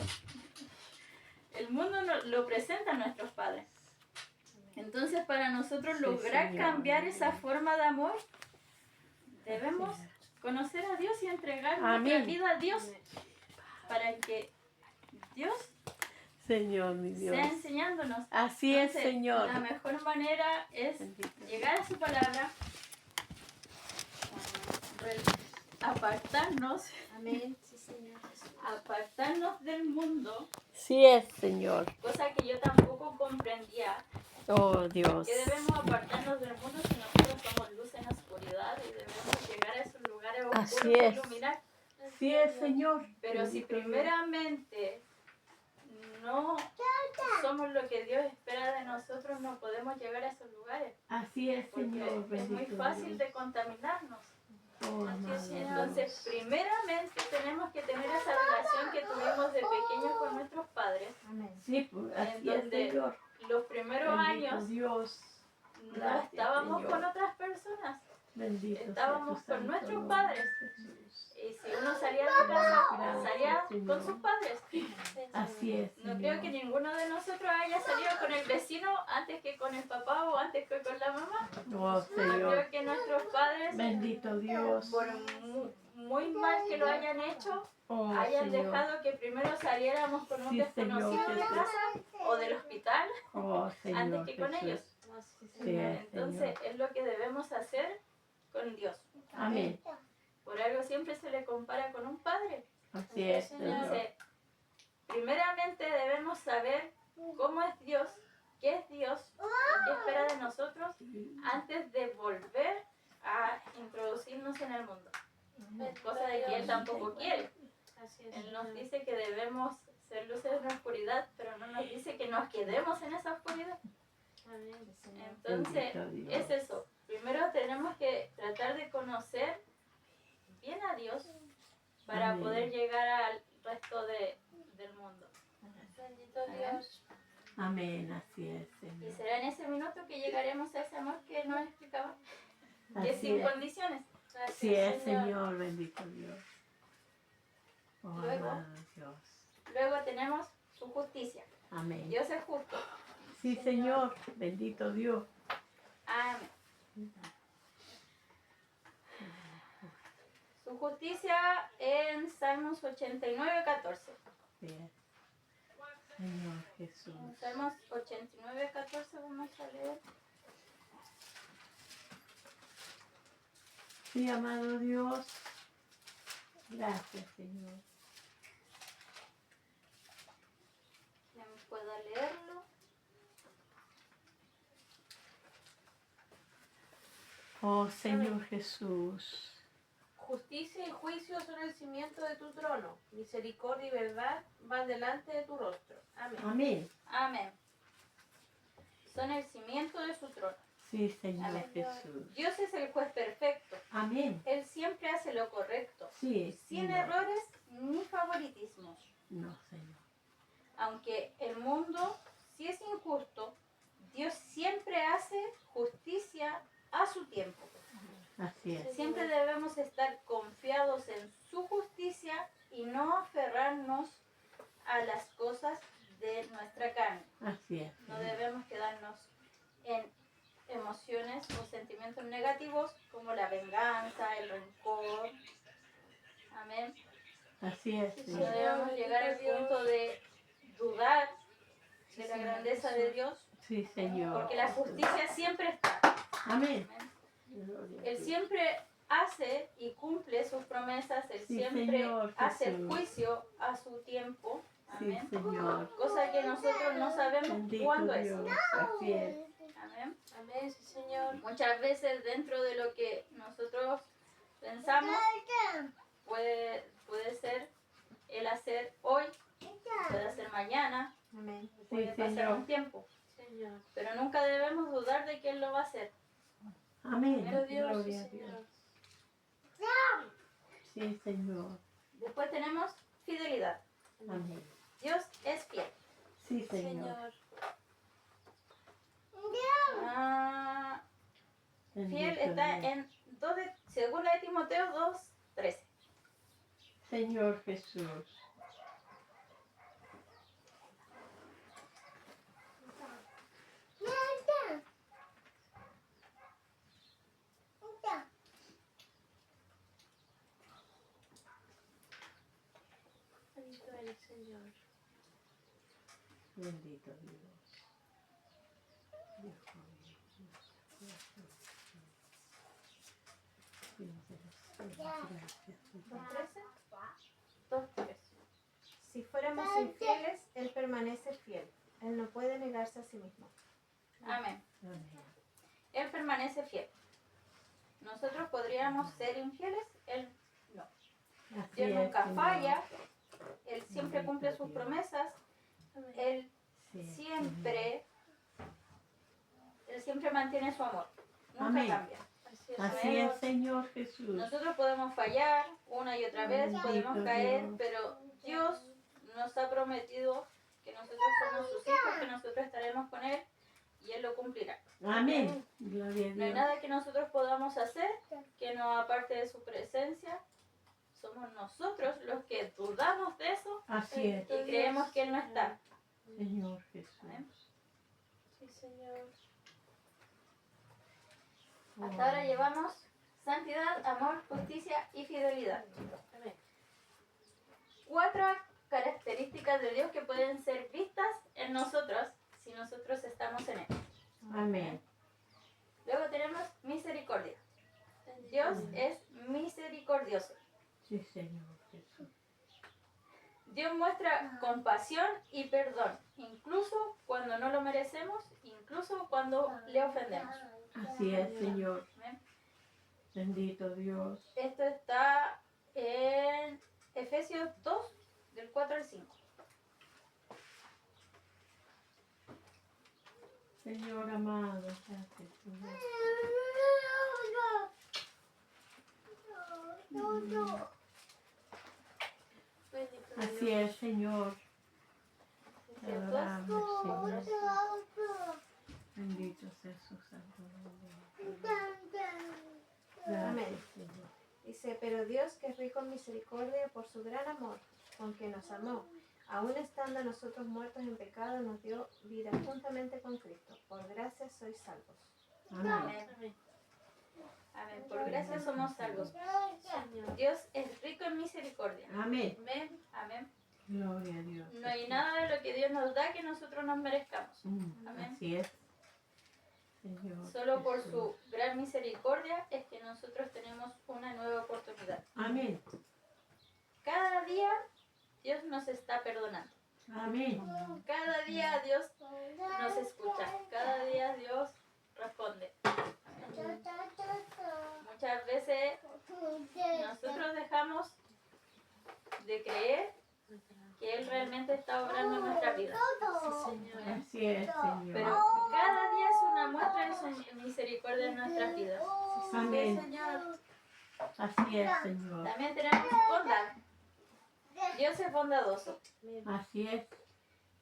El mundo lo presentan nuestros padres. Entonces, para nosotros Sí, lograr Señor. cambiar esa forma de amor, debemos conocer a Dios y entregar nuestra Amén. vida a Dios para que Dios Señor, mi Dios. sea enseñándonos. Así es, Entonces, Señor. la mejor manera es Bendito. llegar a su palabra, apartarnos, Amén. Sí, Señor Jesús. apartarnos del mundo, Sí es, Señor. cosa que yo tampoco comprendía, Oh, Dios. que debemos apartarnos del mundo si nosotros somos luz en la oscuridad y debemos llegar a esos lugares oscuros Así y es. iluminar. Sí es, Señor. Pero si Bendito Dios. primeramente no somos lo que Dios espera de nosotros, no podemos llegar a esos lugares. Así es, Porque Señor. es muy Bendito fácil Dios. de contaminarnos. Oh, Así es, amado Señor. Entonces, Dios. primeramente tenemos que tener esa relación que tuvimos de pequeños con nuestros padres. Amén. Sí, pues, así en es, donde Señor. Los primeros Bendito años Dios. no Gracias, estábamos Señor. con otras personas. Bendito sea Estábamos tu con santo nuestros nombre, padres. Jesús. Y si uno salía de casa, Gracias, salía Señor. con sus padres. Así es, No Señor. creo que ninguno de nosotros haya salido con el vecino antes que con el papá o antes que con la mamá. Oh, No Señor. creo que nuestros padres, Bendito Dios. por muy mal que lo hayan hecho, Oh, hayan Señor. dejado que primero saliéramos con un Sí, desconocido Señor de Jesús. casa o del hospital Oh, Señor antes que con Jesús. ellos. Sí es, Entonces Señor. es lo que debemos hacer con Dios. Amén. Por algo siempre se le compara con un padre. Así es, Señor. Entonces, primeramente debemos saber cómo es Dios, qué es Dios, y qué espera de nosotros antes de volver a introducirnos en el mundo. Cosa de que Él tampoco quiere. Así es. Él nos dice que debemos ser luces en la oscuridad, pero no nos dice que nos quedemos en esa oscuridad. Amén. Entonces, Bendito Dios. es eso. Primero tenemos que tratar de conocer bien a Dios para Amén. poder llegar al resto del mundo. Bendito Dios. Amén, así es, Y Señor. será en ese minuto que llegaremos a ese amor que nos explicaba, que es Así sin es. condiciones. Así es, Señor, bendito Dios. Oh, Luego. amado Dios. Luego tenemos su justicia. Amén. Dios es justo. Sí, Señor, bendito Dios. Amén. Su justicia en Salmos 89:14. Sí es. Señor Jesús. Salmos 89, 14, vamos a leer. Sí, amado Dios. Gracias, Señor. Quien pueda leerlo. Oh, Señor Jesús. Justicia y juicio son el cimiento de tu trono. Misericordia y verdad van delante de tu rostro. Amén. Amén. Amén. Son el cimiento de su trono. Sí, Señor Amén. Jesús. Dios es el juez perfecto. Amén. Él siempre hace lo correcto. Sí, Sin Señor. errores ni favoritismos. No, Señor. Aunque el mundo sí es injusto, Dios siempre hace justicia a su tiempo. Así es. Siempre debemos estar confiados en su justicia y no aferrarnos a las cosas de nuestra carne. Así es. No Señor. debemos quedarnos en emociones o sentimientos negativos como la venganza, el rencor. Amén. Así es, No Señor. debemos llegar al punto de dudar de la grandeza de Dios, Sí, Señor. porque la justicia siempre está. Amén. Amén. Gloria a Él Dios. siempre hace y cumple sus promesas, Él Sí, siempre Señor hace el Jesús. juicio a su tiempo. Sí, Amén. Señor. Cosa que nosotros no sabemos Bendito cuándo es. Dios. Así es. Amén. Amén, sí, Señor. Muchas veces dentro de lo que nosotros pensamos puede ser el hacer hoy, puede hacer mañana, Amén. puede Sí, pasar Señor. un tiempo, Señor. pero nunca debemos dudar de que Él lo va a hacer. Amén. Pero Dios, sí, Gloria a Señor. Dios. Sí, Señor. Después tenemos fidelidad. Amén. Dios es fiel. Sí, Señor. Señor. Ah, Bendito fiel está Dios. en 2 de Timoteo 2:13. Señor Jesús. Bendito eres, Señor. Bendito Dios. Dios mío. Gracias. 2:13. 2:13. Si fuéramos infieles, Él permanece fiel. Él no puede negarse a sí mismo. Amén. Amén. Él permanece fiel. Nosotros podríamos ser infieles, Él no. Así Dios es, nunca Señor. falla, Él siempre cumple sus promesas, Él Sí, siempre mantiene su amor, nunca Amén. cambia. Así es, Así es, Señor Jesús. Nosotros podemos fallar una y otra vez, Bendito podemos caer, Dios. pero Dios nos ha prometido que nosotros somos sus hijos, que nosotros estaremos con Él y Él lo cumplirá. Amén. Gloria a No hay Dios. nada que nosotros podamos hacer que nos aparte de su presencia. Somos nosotros los que dudamos de eso Así es, y creemos que Él no está. Señor Jesús. Amén. Sí, Señor. Hasta ahora llevamos santidad, amor, justicia y fidelidad. Amén. 4 características de Dios que pueden ser vistas en nosotros si nosotros estamos en Él. Amén. Luego tenemos misericordia. Dios es misericordioso. Sí, Señor Jesús. Dios muestra compasión y perdón, incluso cuando no lo merecemos, incluso cuando le ofendemos. Así es, Señor. Amén. Bendito Dios. Esto está en Efesios 2, del 4 al 5. Señor amado, gracias, Señor. Bendito Así Dios. es, Señor. Te adoramos, Señor. Bendito sea su santo nombre. Amén. Gracias, Señor. Dice, pero Dios, que es rico en misericordia, por su gran amor, con que nos amó, aún estando nosotros muertos en pecado, nos dio vida juntamente con Cristo. Por gracia sois salvos. Amén. Amén. Amén. Amén. Por gracia somos salvos. Señor. Dios es rico en misericordia. Amén. Amén. Amén. Gloria a Dios. No hay nada de lo que Dios nos da que nosotros nos merezcamos. Amén. Así es. Señor Solo por Jesús. su gran misericordia es que nosotros tenemos una nueva oportunidad. Amén. Cada día Dios nos está perdonando. Amén. Cada día Dios nos escucha. Cada día Dios responde. Muchas veces nosotros dejamos de creer que Él realmente está obrando en nuestra vida. Así es, Señor. Pero cada día es una muestra de su misericordia en nuestras vidas. Amén. Sí, Señor. Así es, Señor. También tenemos bondad. Dios es bondadoso. Así es.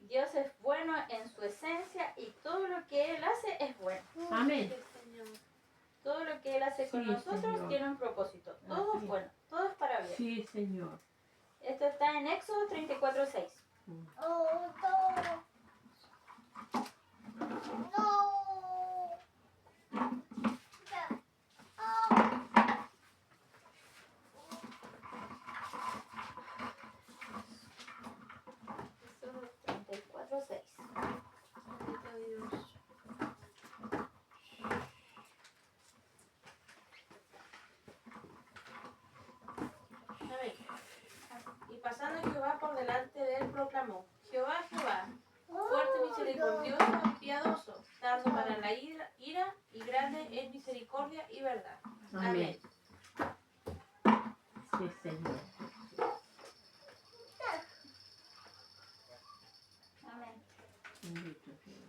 Dios es bueno en su esencia y todo lo que Él hace es bueno. Amén. Todo lo que Él hace con Sí, nosotros Señor. tiene un propósito. Todo Así es es. bueno, todo es para bien. Sí, Señor. Esto está en Éxodo 34:6. Éxodo 34:6. Bendito Dios. Amén. Y pasando Jehová por delante de él proclamó: Jehová, Jehová, fuerte, misericordioso y piadoso, tardo para la ira y grande es misericordia y verdad. Amén. Sí, Señor. Amén. Bendito Dios.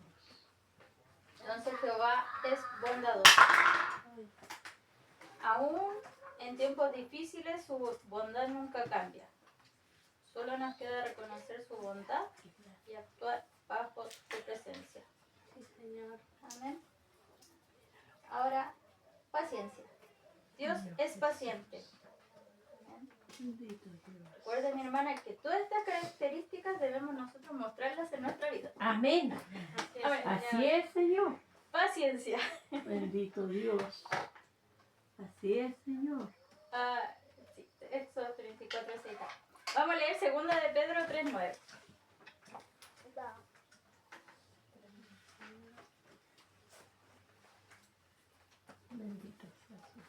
Entonces Jehová es bondadoso. Aún en tiempos difíciles su bondad nunca cambia. Solo nos queda reconocer su bondad y actuar bajo su presencia. Sí, Señor. Amén. Ahora, paciencia. Dios es paciente. Amén. Bendito Dios. Recuerda, mi hermana, que todas estas características debemos nosotros mostrarlas en nuestra vida. Amén. Así Amén. Así es, Señor. Paciencia. Bendito Dios. Así es, Señor. Sí, Éxodo 34:6. Vamos a leer 2 de Pedro 3:9. Bendito Jesús.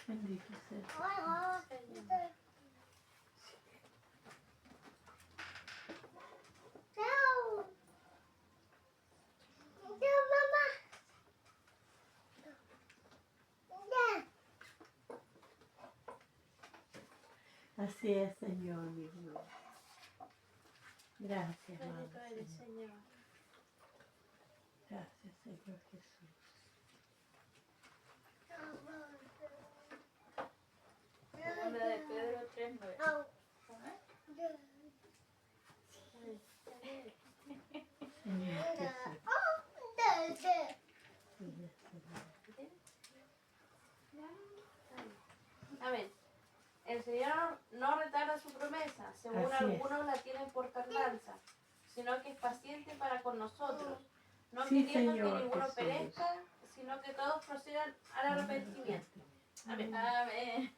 Bendito Jesús. Así es, Señor, mi Dios. Gracias, amado Bendito eres, Señor. Señor. Gracias, Señor Jesús. 2 de Pedro 3:9. Amén. Señor Jesús. Amén. El Señor no retarda su promesa, según Así es. algunos la tienen por tardanza, sino que es paciente para con nosotros, no Sí, queriendo Señor que ninguno Jesús. perezca, sino que todos procedan al arrepentimiento. Amén. Amén.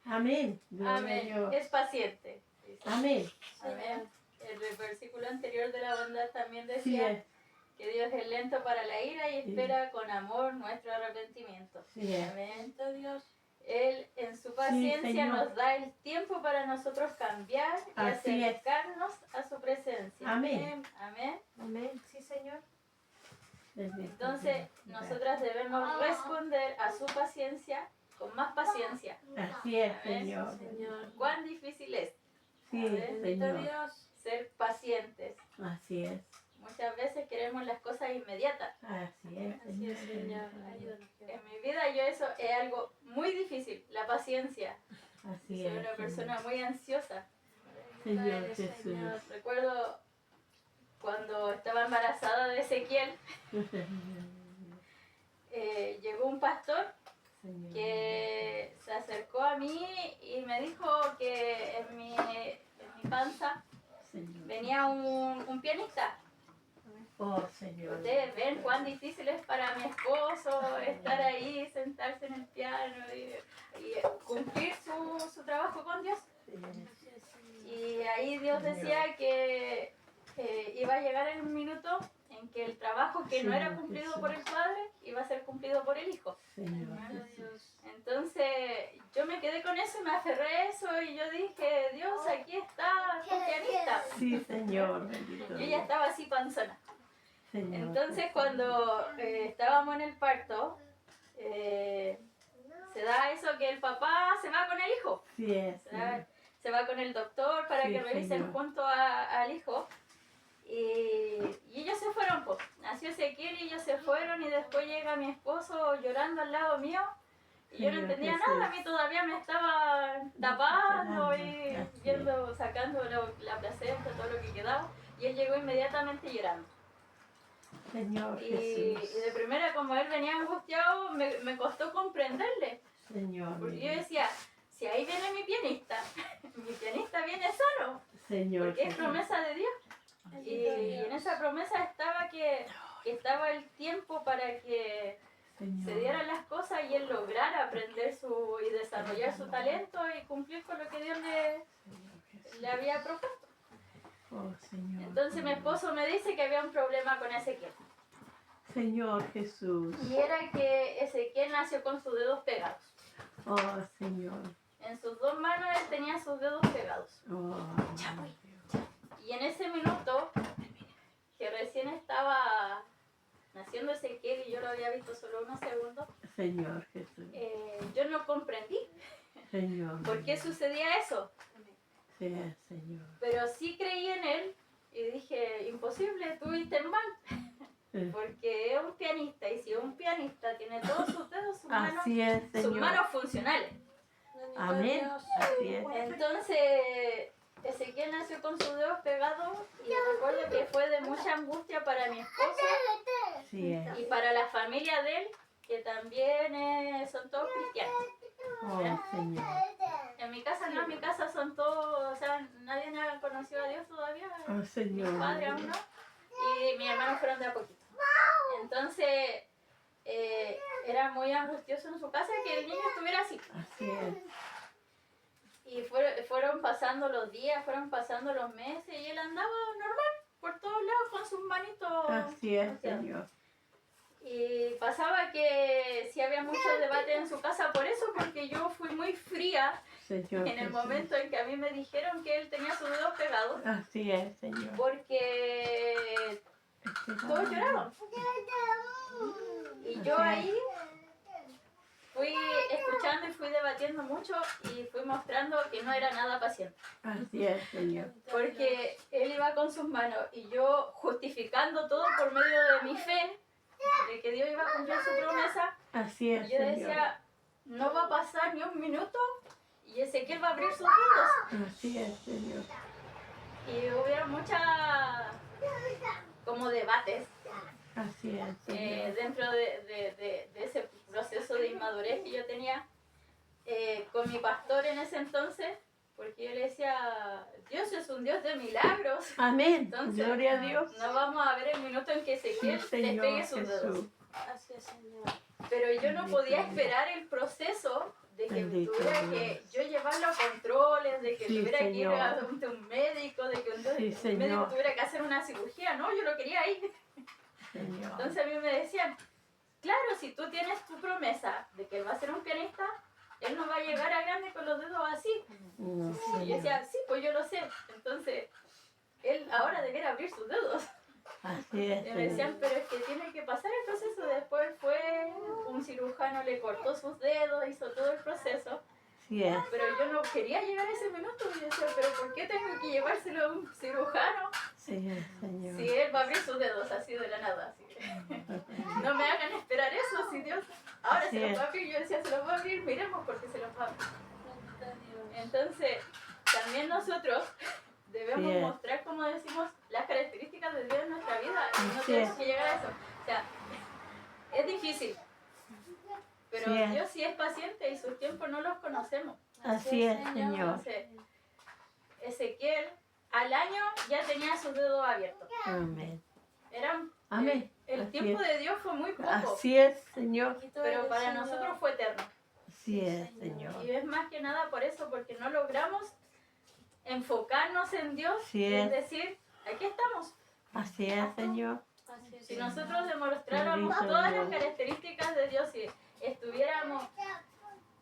Amén. Gloria a Amén. Dios. Es paciente. Dice. Amén. Amén. El versículo anterior de la bondad también Sí decía es. que Dios es lento para la ira y espera con amor nuestro arrepentimiento. Sí es. Amén. Bendito Dios. Él en su paciencia Señor. nos da el tiempo para nosotros cambiar y Así es. acercarnos a su presencia. Amén. Amén. Amén. Sí, Señor. Bendito Entonces, Dios. nosotras debemos responder a su paciencia con más paciencia. Así es, Amén. Señor. Señor. Cuán difícil es Sí, Amén. Bendito Señor. Dios. ser pacientes. Así es. Muchas veces queremos las cosas inmediatas. Así es, Así es, Señor. Señor. Ayúdanos, Jehová. En mi vida yo eso es algo muy difícil, la paciencia. Así Soy es. una persona muy ansiosa. Señor Eres, Jesús. Señor. Recuerdo cuando estaba embarazada de Ezequiel, llegó un pastor Señor. que se acercó a mí y me dijo que en mi panza Señor. venía un pianista. Oh, Señor. Ustedes ven cuán difícil es para mi esposo estar ahí, sentarse en el piano y cumplir su trabajo con Dios. Y ahí Dios decía que iba a llegar el minuto en que el trabajo que no era cumplido por el Padre iba a ser cumplido por el Hijo. Señor Jesús. Entonces yo me quedé con eso, me aferré a eso y yo dije, Dios, aquí está tu pianista. Sí, Señor. Bendito Y ella Dios. estaba así panzona. Señor Entonces Jesús. cuando estábamos en el parto, se da eso que el papá se va con el hijo. Sí es, ¿Verdad? Señor. Se va con el doctor para Sí, que revisen señor. junto al hijo. Y ellos se fueron, pues. Nació Ezequiel y ellos se fueron y después llega mi esposo llorando al lado mío. Y yo no Señor entendía Jesús. nada, a mí todavía me estaban tapando y Así es. viendo, sacando la placenta, todo lo que quedaba. Y él llegó inmediatamente llorando. Señor Y Jesús. de primera, como él venía angustiado, me costó comprenderle. Señor. Porque mi yo Dios. decía, si ahí viene mi pianista viene sano, Señor porque es Jesús. promesa de Dios. Y en esa promesa estaba que estaba el tiempo para que Señor. se dieran las cosas y él lograra aprender y desarrollar su talento y cumplir con lo que Dios le había propuesto. Oh, Señor. Entonces mi esposo me dice que había un problema con Ezequiel. Señor Jesús. Y era que Ezequiel nació con sus dedos pegados. Oh, Señor. En sus dos manos él tenía sus dedos pegados. Oh, Y en ese minuto, que recién estaba naciendo Ezequiel y yo lo había visto solo unos segundos, Señor Jesús. yo no comprendí Señor. por qué sucedía eso. Sí, Señor. Pero sí creí en él y dije, imposible, tuviste mal. Sí. Porque es un pianista y si un pianista tiene todos sus dedos, Así es, sus Señor. manos funcionales. Amén. Así es. Entonces, Ezequiel nació con sus dedos pegados y recuerdo que fue de mucha angustia para mi esposo Sí es. y para la familia de él, que también son todos cristianos. Oh, Señor. En mi casa no, en mi casa son todos, o sea, nadie ha conocido a Dios todavía, Oh, mi Señor. padre aún no, y mis hermanos fueron de a poquito. Entonces, era muy angustioso en su casa que el niño estuviera así. Así es. Y fueron pasando los días, fueron pasando los meses y él andaba normal por todos lados con sus manitos. Así es, Señor. Y pasaba que sí había mucho debate en su casa por eso, porque yo fui muy fría Señor en el Jesús. momento en que a mí me dijeron que él tenía sus dedos pegados, Así es, Señor. porque todos lloraban. Y yo ahí fui escuchando y fui debatiendo mucho y fui mostrando que no era nada paciente. Así es, Señor. Porque él iba con sus manos y yo justificando todo por medio de mi fe, de que Dios iba a cumplir su promesa, Así es, yo Señor. decía, no va a pasar ni un minuto y Ezequiel va a abrir sus dedos. Así es, Señor. Y hubieron muchas como debates Así es, Señor. dentro de ese proceso de inmadurez que yo tenía con mi pastor en ese entonces, porque yo le decía, Dios es un Dios de milagros. Amén. Entonces, Gloria a Dios. no vamos a ver el minuto en que Sí, Ezequiel Señor despegue sus dedos. Jesús. Así es, Señor. Pero yo no Bendito podía Dios. esperar el proceso de que Bendito tuviera Dios. que yo llevarlo a controles, de que Sí, tuviera que ir Señor. a un médico, de que un Sí, médico Señor. tuviera que hacer una cirugía. No, yo lo quería ahí. Señor. Entonces a mí me decían, claro, si tú tienes tu promesa de que él va a ser un pianista, él no va a llegar a grande con los dedos así. No, Y yo Señor. decía, sí, pues yo lo sé. Entonces, él ahora debería abrir sus dedos. Así es, Y me decían, Señor. pero es que tiene que pasar el proceso. Después fue un cirujano, le cortó sus dedos, hizo todo el proceso. Así es. Pero yo no quería llegar a ese minuto. Y yo decía, pero ¿por qué tengo que llevárselo a un cirujano Sí es, Señor. si él va a abrir sus dedos así de la nada? Así. No me hagan esperar eso, si Dios ahora Así se los es. va a abrir. Yo decía, se los va a abrir, miremos porque se los va a abrir. Entonces, también nosotros debemos Sí es. mostrar, como decimos, las características de Dios en nuestra vida y no Así tenemos es. que llegar a eso. O sea, es difícil, pero Sí es. Dios sí es paciente y sus tiempos no los conocemos. Así es, Señor. Entonces, Ezequiel al año ya tenía sus dedos abiertos. Amén. Amén. El Así tiempo es. de Dios fue muy poco, Así es, Señor. pero para nosotros fue eterno. Así es, Señor. Y es más que nada por eso, porque no logramos enfocarnos en Dios Así y en es. decir, aquí estamos. Así es, Señor. Si nosotros demostráramos Bendito todas Dios. las características de Dios y estuviéramos,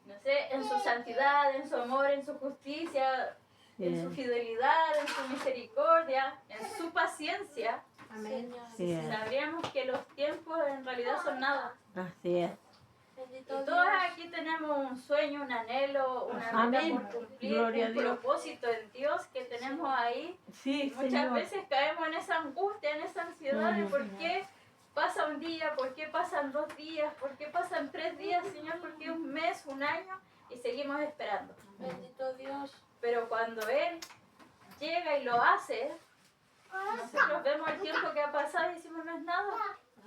no sé, en su santidad, en su amor, en su justicia, en su Sí, fidelidad, en su misericordia, en su paciencia, Amén. así es. sabríamos que los tiempos en realidad son nada. Así es. Y todas aquí tenemos un sueño, un anhelo, una meta Amén. por cumplir, Gloria a un Dios. propósito en Dios que tenemos ahí. Sí, Muchas Señor. veces caemos en esa angustia, en esa ansiedad de Ujú. por qué pasa un día, por qué pasan 2 días, por qué pasan 3 días, Señor, por qué un mes, un año y seguimos esperando. Bendito Dios. Pero cuando Él llega y lo hace, nosotros vemos el tiempo que ha pasado y decimos, no es nada,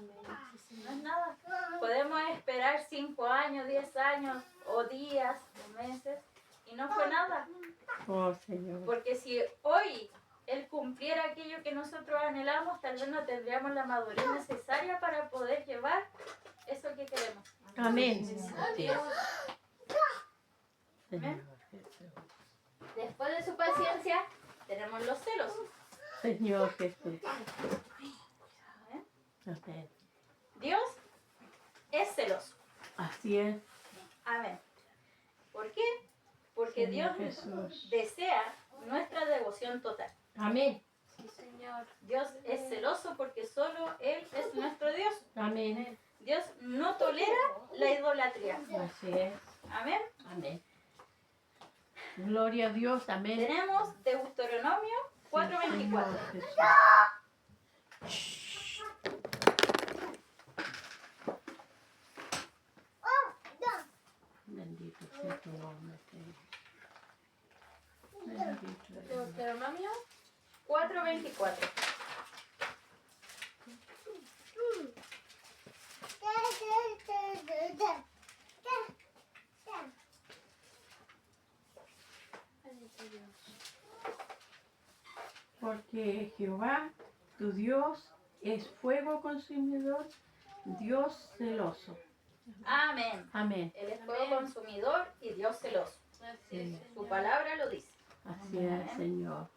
no es nada. Podemos esperar 5 años, 10 años, o días, o meses, y no fue nada. Oh, Señor. Porque si hoy Él cumpliera aquello que nosotros anhelamos, tal vez no tendríamos la madurez necesaria para poder llevar eso que queremos. Amén. Así es. Amén. Señor Jesús. Después de su paciencia, tenemos los celos. Señor Jesús. Amén. Amén. Dios es celoso. Así es. Amén. ¿Por qué? Porque Señor Dios Jesús. desea nuestra devoción total. Amén. Sí, Señor. Dios es celoso porque solo Él es nuestro Dios. Amén. Dios no tolera la idolatría. Así es. Amén. Amén. Gloria a Dios. Amén. Tenemos Deuteronomio 4:24. Señor Jesús. Bendito sea tu nombre, Señor. Bendito Dios. Deuteronomio 4:24. Bendito Dios. Porque Jehová, tu Dios, es fuego consumidor, Dios celoso. Amén. Amén. Él es fuego consumidor y Dios celoso. Así es, Su Señor. palabra lo dice. Así es, Señor.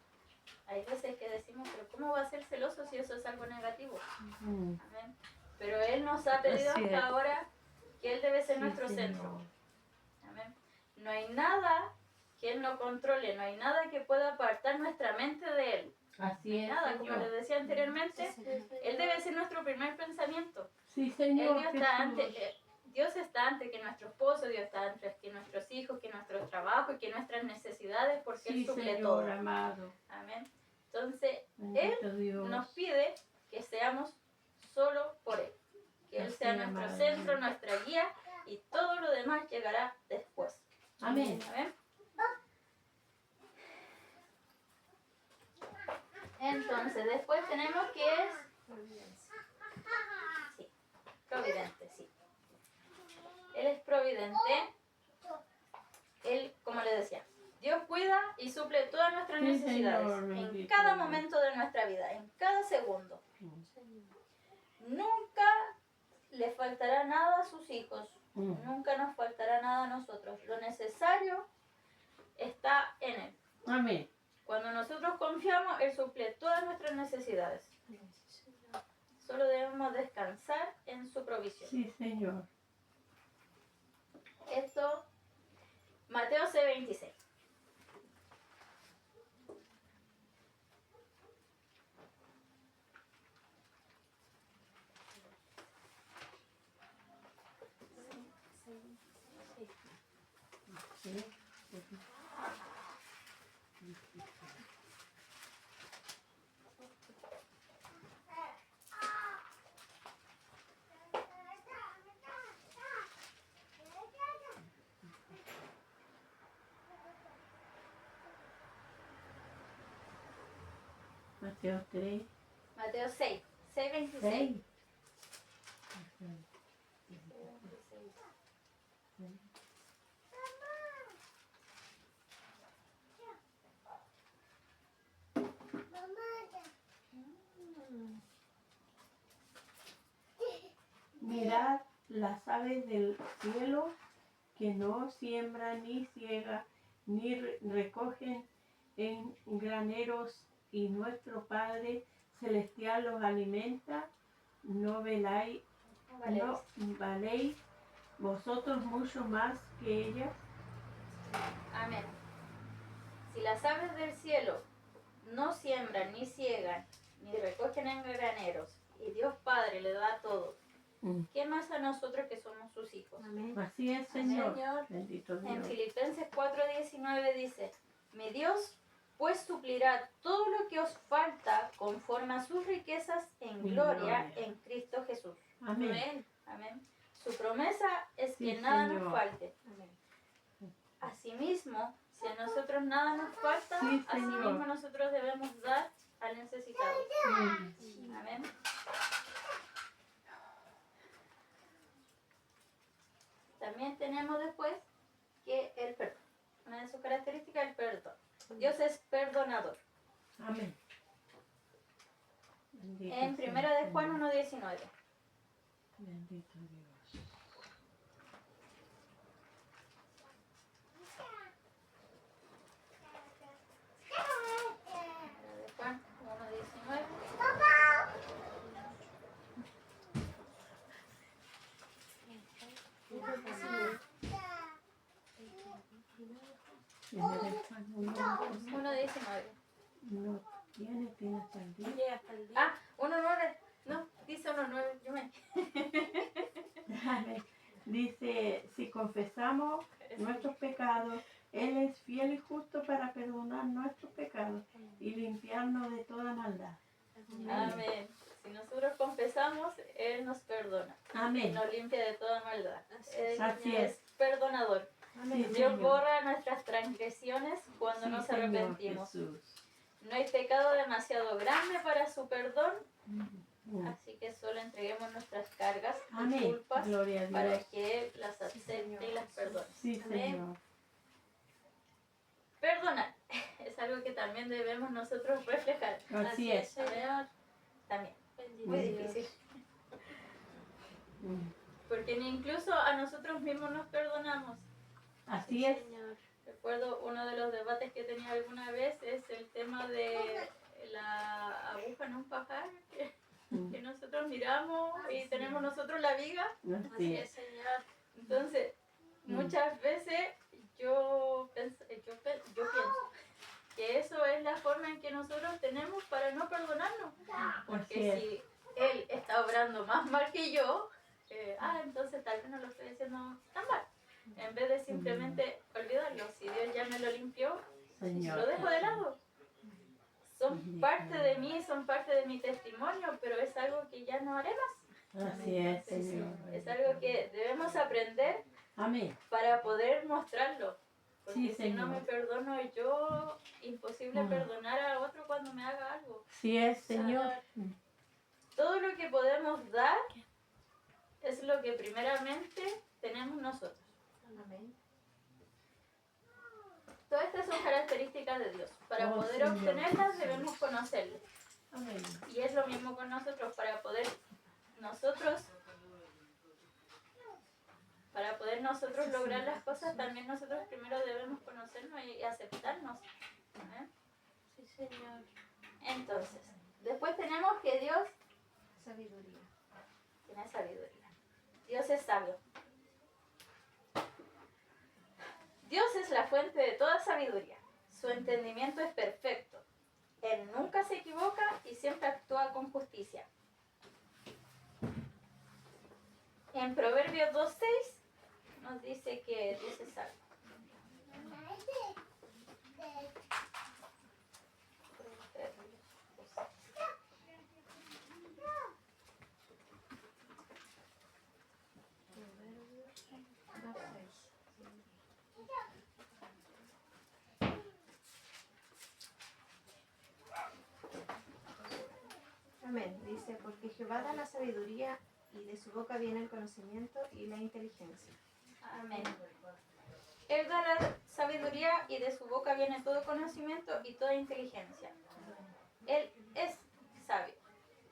Hay veces que decimos, pero ¿cómo va a ser celoso si eso es algo negativo? Mm. Amén. Pero Él nos ha pedido Así hasta es. ahora que Él debe ser Sí, nuestro Señor. centro. Amén. No hay nada que Él no controle, no hay nada que pueda apartar nuestra mente de Él. Así es, Nada, como les Señor. decía anteriormente, Sí, Señor. Él debe ser nuestro primer pensamiento. Sí, Él, Señor Dios, está antes, Jesús. Dios está antes que nuestro esposo, Dios está antes que nuestros hijos, que nuestro trabajo y que nuestras necesidades, porque Sí, Él suple Señor todo. amado. Amén. Entonces, Bendito Dios. nos pide que seamos solo por Él. Que Él Así, sea nuestro amado. centro, nuestra guía y todo lo demás llegará después. Amén. Amén. Entonces, después tenemos que es sí, providente, sí. Él es providente. Él, como le decía, Dios cuida y suple todas nuestras Sí, necesidades Señor, en bendito cada Dios. momento de nuestra vida, en cada segundo. Nunca le faltará nada a sus hijos, Mm. nunca nos faltará nada a nosotros. Lo necesario está en Él. Amén. Cuando nosotros confiamos, Él suple todas nuestras necesidades. Solo debemos descansar en su provisión. Sí, Señor. Esto, Mateo C:26. Sí. Mateo 3. Mateo 6:26. 6. Mirad las aves del cielo, que no siembran ni ciegan, ni recogen en graneros, y nuestro Padre Celestial los alimenta. ¿No veláis, no valéis vosotros mucho más que ellas? Amén. Si las aves del cielo no siembran, ni ciegan, ni recogen en graneros, y Dios Padre le da todo, ¿qué más a nosotros que somos sus hijos? Amén. Así es, Señor. Señor. Bendito En Dios. Filipenses 4:19 dice, mi Dios pues suplirá todo lo que os falta conforme a sus riquezas en gloria en Cristo Jesús. Amén. Amén. Amén. Su promesa es Sí, que nada Señor. nos falte. Amén. Asimismo, si a nosotros nada nos falta, Sí, Señor. asimismo nosotros debemos dar al necesitado. Mm. Amén. También tenemos después que el perdón. Una de sus características es el perdón. Dios es perdonador. Amén. Bendito En sea Primera de el Juan Señor. 1:19. Bendito Dios. Primera de Juan 1:19. Primera de Juan 1:19. no tiene hasta el día. Llega hasta el día. Ah, 1:9. No, dice 1:9. Yo me... Dice, si confesamos nuestros pecados, Él es fiel y justo para perdonar nuestros pecados y limpiarnos de toda maldad. Amén. Si nosotros confesamos, Él nos perdona. Y Amén. nos limpia de toda maldad. Así es perdonador. Sí, Dios Señor. borra nuestras transgresiones cuando Sí, nos Señor arrepentimos. Jesús. No hay pecado demasiado grande para su perdón, Mm. así que solo entreguemos nuestras cargas y Amén. culpas Gloria a para Dios. que Él las acepte y las perdone. Sí, Señor. Perdonar es algo que también debemos nosotros reflejar. Así es. Señor. También. Bendito Muy Dios. difícil. Mm. Porque ni incluso a nosotros mismos nos perdonamos. Así es. Señor. Recuerdo uno de los debates que tenía alguna vez es el tema de la aguja en un pajar, que nosotros miramos y tenemos nosotros la viga. Así Así es. es, Señor. Entonces, muchas veces yo pienso que eso es la forma en que nosotros tenemos para no perdonarnos. Porque Así si Él está obrando más mal que yo, entonces tal vez no lo estoy haciendo tan mal. En vez de simplemente olvidarlo, si Dios ya me lo limpió, Señor. lo dejo de lado. Son parte de mí, son parte de mi testimonio, pero es algo que ya no haré más. Así es, Entonces, Señor. es algo que debemos aprender Amén. para poder mostrarlo. Porque Sí, si no Señor. me perdono yo, imposible perdonar a otro cuando me haga algo. Sí es, Señor. Todo lo que podemos dar es lo que primeramente tenemos nosotros. Amén. Todas estas son características de Dios. Para Oh, poder Señor obtenerlas Jesús. debemos conocerle. Amén. Y es lo mismo con nosotros. Para poder nosotros lograr las cosas, también nosotros primero debemos conocernos y aceptarnos. ¿Eh? Sí, Señor. Entonces, después tenemos que Dios Sabiduría. tiene sabiduría. Dios es sabio. Dios es la fuente de toda sabiduría. Su entendimiento es perfecto. Él nunca se equivoca y siempre actúa con justicia. En Proverbios 2:6 nos dice que Dios es sabio. Amén. Dice, porque Jehová da la sabiduría y de su boca viene el conocimiento y la inteligencia. Amén. Él da la sabiduría y de su boca viene todo conocimiento y toda inteligencia. Él es sabio.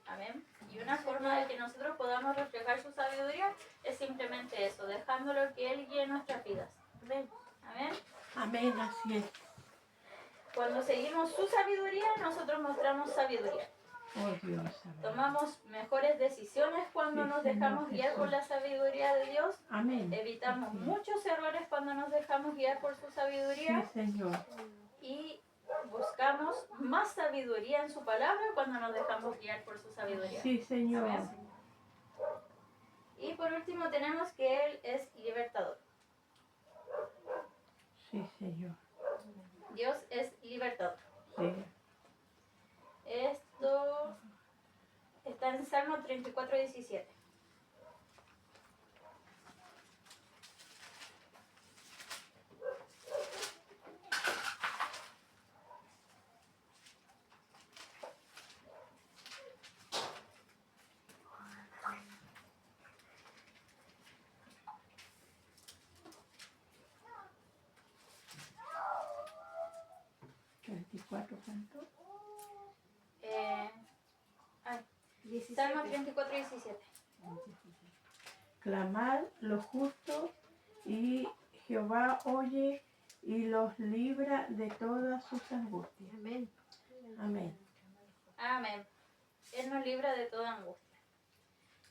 Amén. Y una forma de que nosotros podamos reflejar su sabiduría es simplemente eso, dejándolo que Él guíe nuestras vidas. Amén. Amén. Amén, así es. Cuando seguimos su sabiduría, nosotros mostramos sabiduría. Oh Dios, amén. Tomamos mejores decisiones cuando Sí, nos Señor dejamos guiar por Jesús. la sabiduría de Dios. Amén. Evitamos Así es. muchos errores cuando nos dejamos guiar por su Sí, sabiduría. Señor. Y buscamos más sabiduría en su palabra cuando nos dejamos guiar por su sabiduría. Sí, Señor. Amén. Y por último tenemos que Él es libertador. Sí, Señor. Dios es libertador. Sí. Esto está en Salmo 34:17. ¿cuánto? Salmo 34:17. Clamad los justos y Jehová oye y los libra de todas sus angustias. Amén. Amén. Amén. Él nos libra de toda angustia.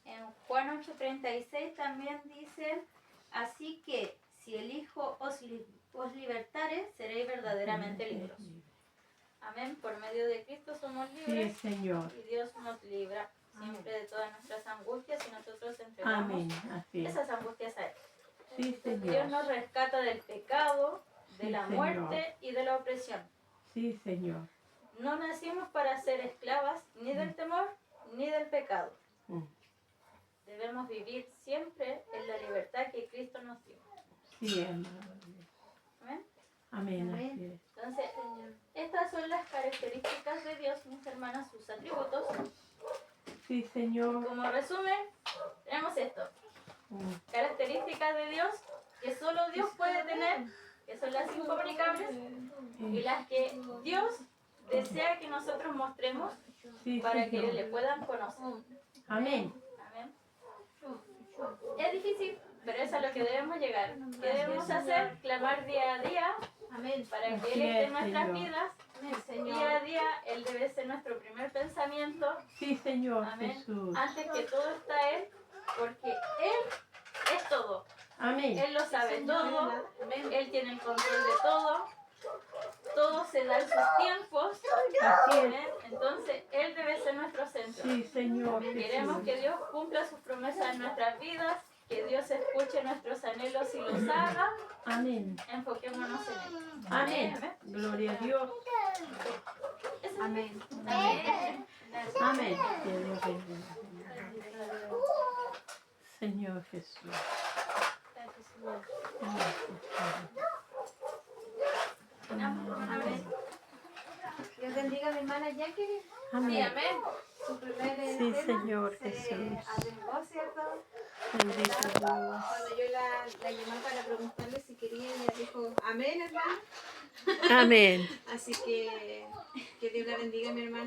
En Juan 8:36 también dice, así que si el Hijo os libertare, seréis verdaderamente libres. Amén. Por medio de Cristo somos Sí, libres Señor. y Dios nos libra siempre de todas nuestras angustias y nosotros entregamos Amén. Así es. esas angustias a Él. Sí, Dios Señor. nos rescata del pecado, de Sí, la Señor. muerte y de la opresión. Sí, Señor. No nacimos para ser esclavas ni del temor ni del pecado. Mm. Debemos vivir siempre en la libertad que Cristo nos dio. Sí, hermano. ¿Amén? Amén. Amén. Así es. Entonces, estas son las características de Dios, mis hermanas, sus atributos. Sí, Señor. Como resumen, tenemos esto. Mm. Características de Dios que solo Dios puede tener, que son las incomunicables y las que Dios desea que nosotros mostremos Sí, para que Señor. le puedan conocer. Amén. Amén. Es difícil, pero eso es a lo que debemos llegar. ¿Qué debemos hacer? Clamar día a día Amén. para que Así Él esté es, en nuestras Señor. vidas. Amén, Señor. Día a día Él debe ser nuestro primer pensamiento. Sí, Señor Amén. Jesús. Antes que todo está Él, porque Él es todo. Amén. Él lo sabe todo. Amén. Él tiene el control de todo. Todo se da en sus tiempos. Así es. Amén. Entonces Él debe ser nuestro centro. Sí, Señor Queremos Jesús. que Dios cumpla sus promesas en nuestras vidas, que Dios escuche nuestros anhelos y los haga. Amén. Enfoquémonos en Él. Amén. Gloria a Dios. Amén. Amén. Amén. Que Dios bendiga. Señor Jesús. Gracias, Señor. Amén. Dios bendiga a mi hermana Jackie. Sí, Amén. amén. Su primer Sí, tema Señor se Jesús. arregló, ¿cierto? Bendito Dios. Cuando yo la llamé para preguntarle si quería, ella dijo, amén, hermana. Amén. Así que Dios la bendiga, mi hermana.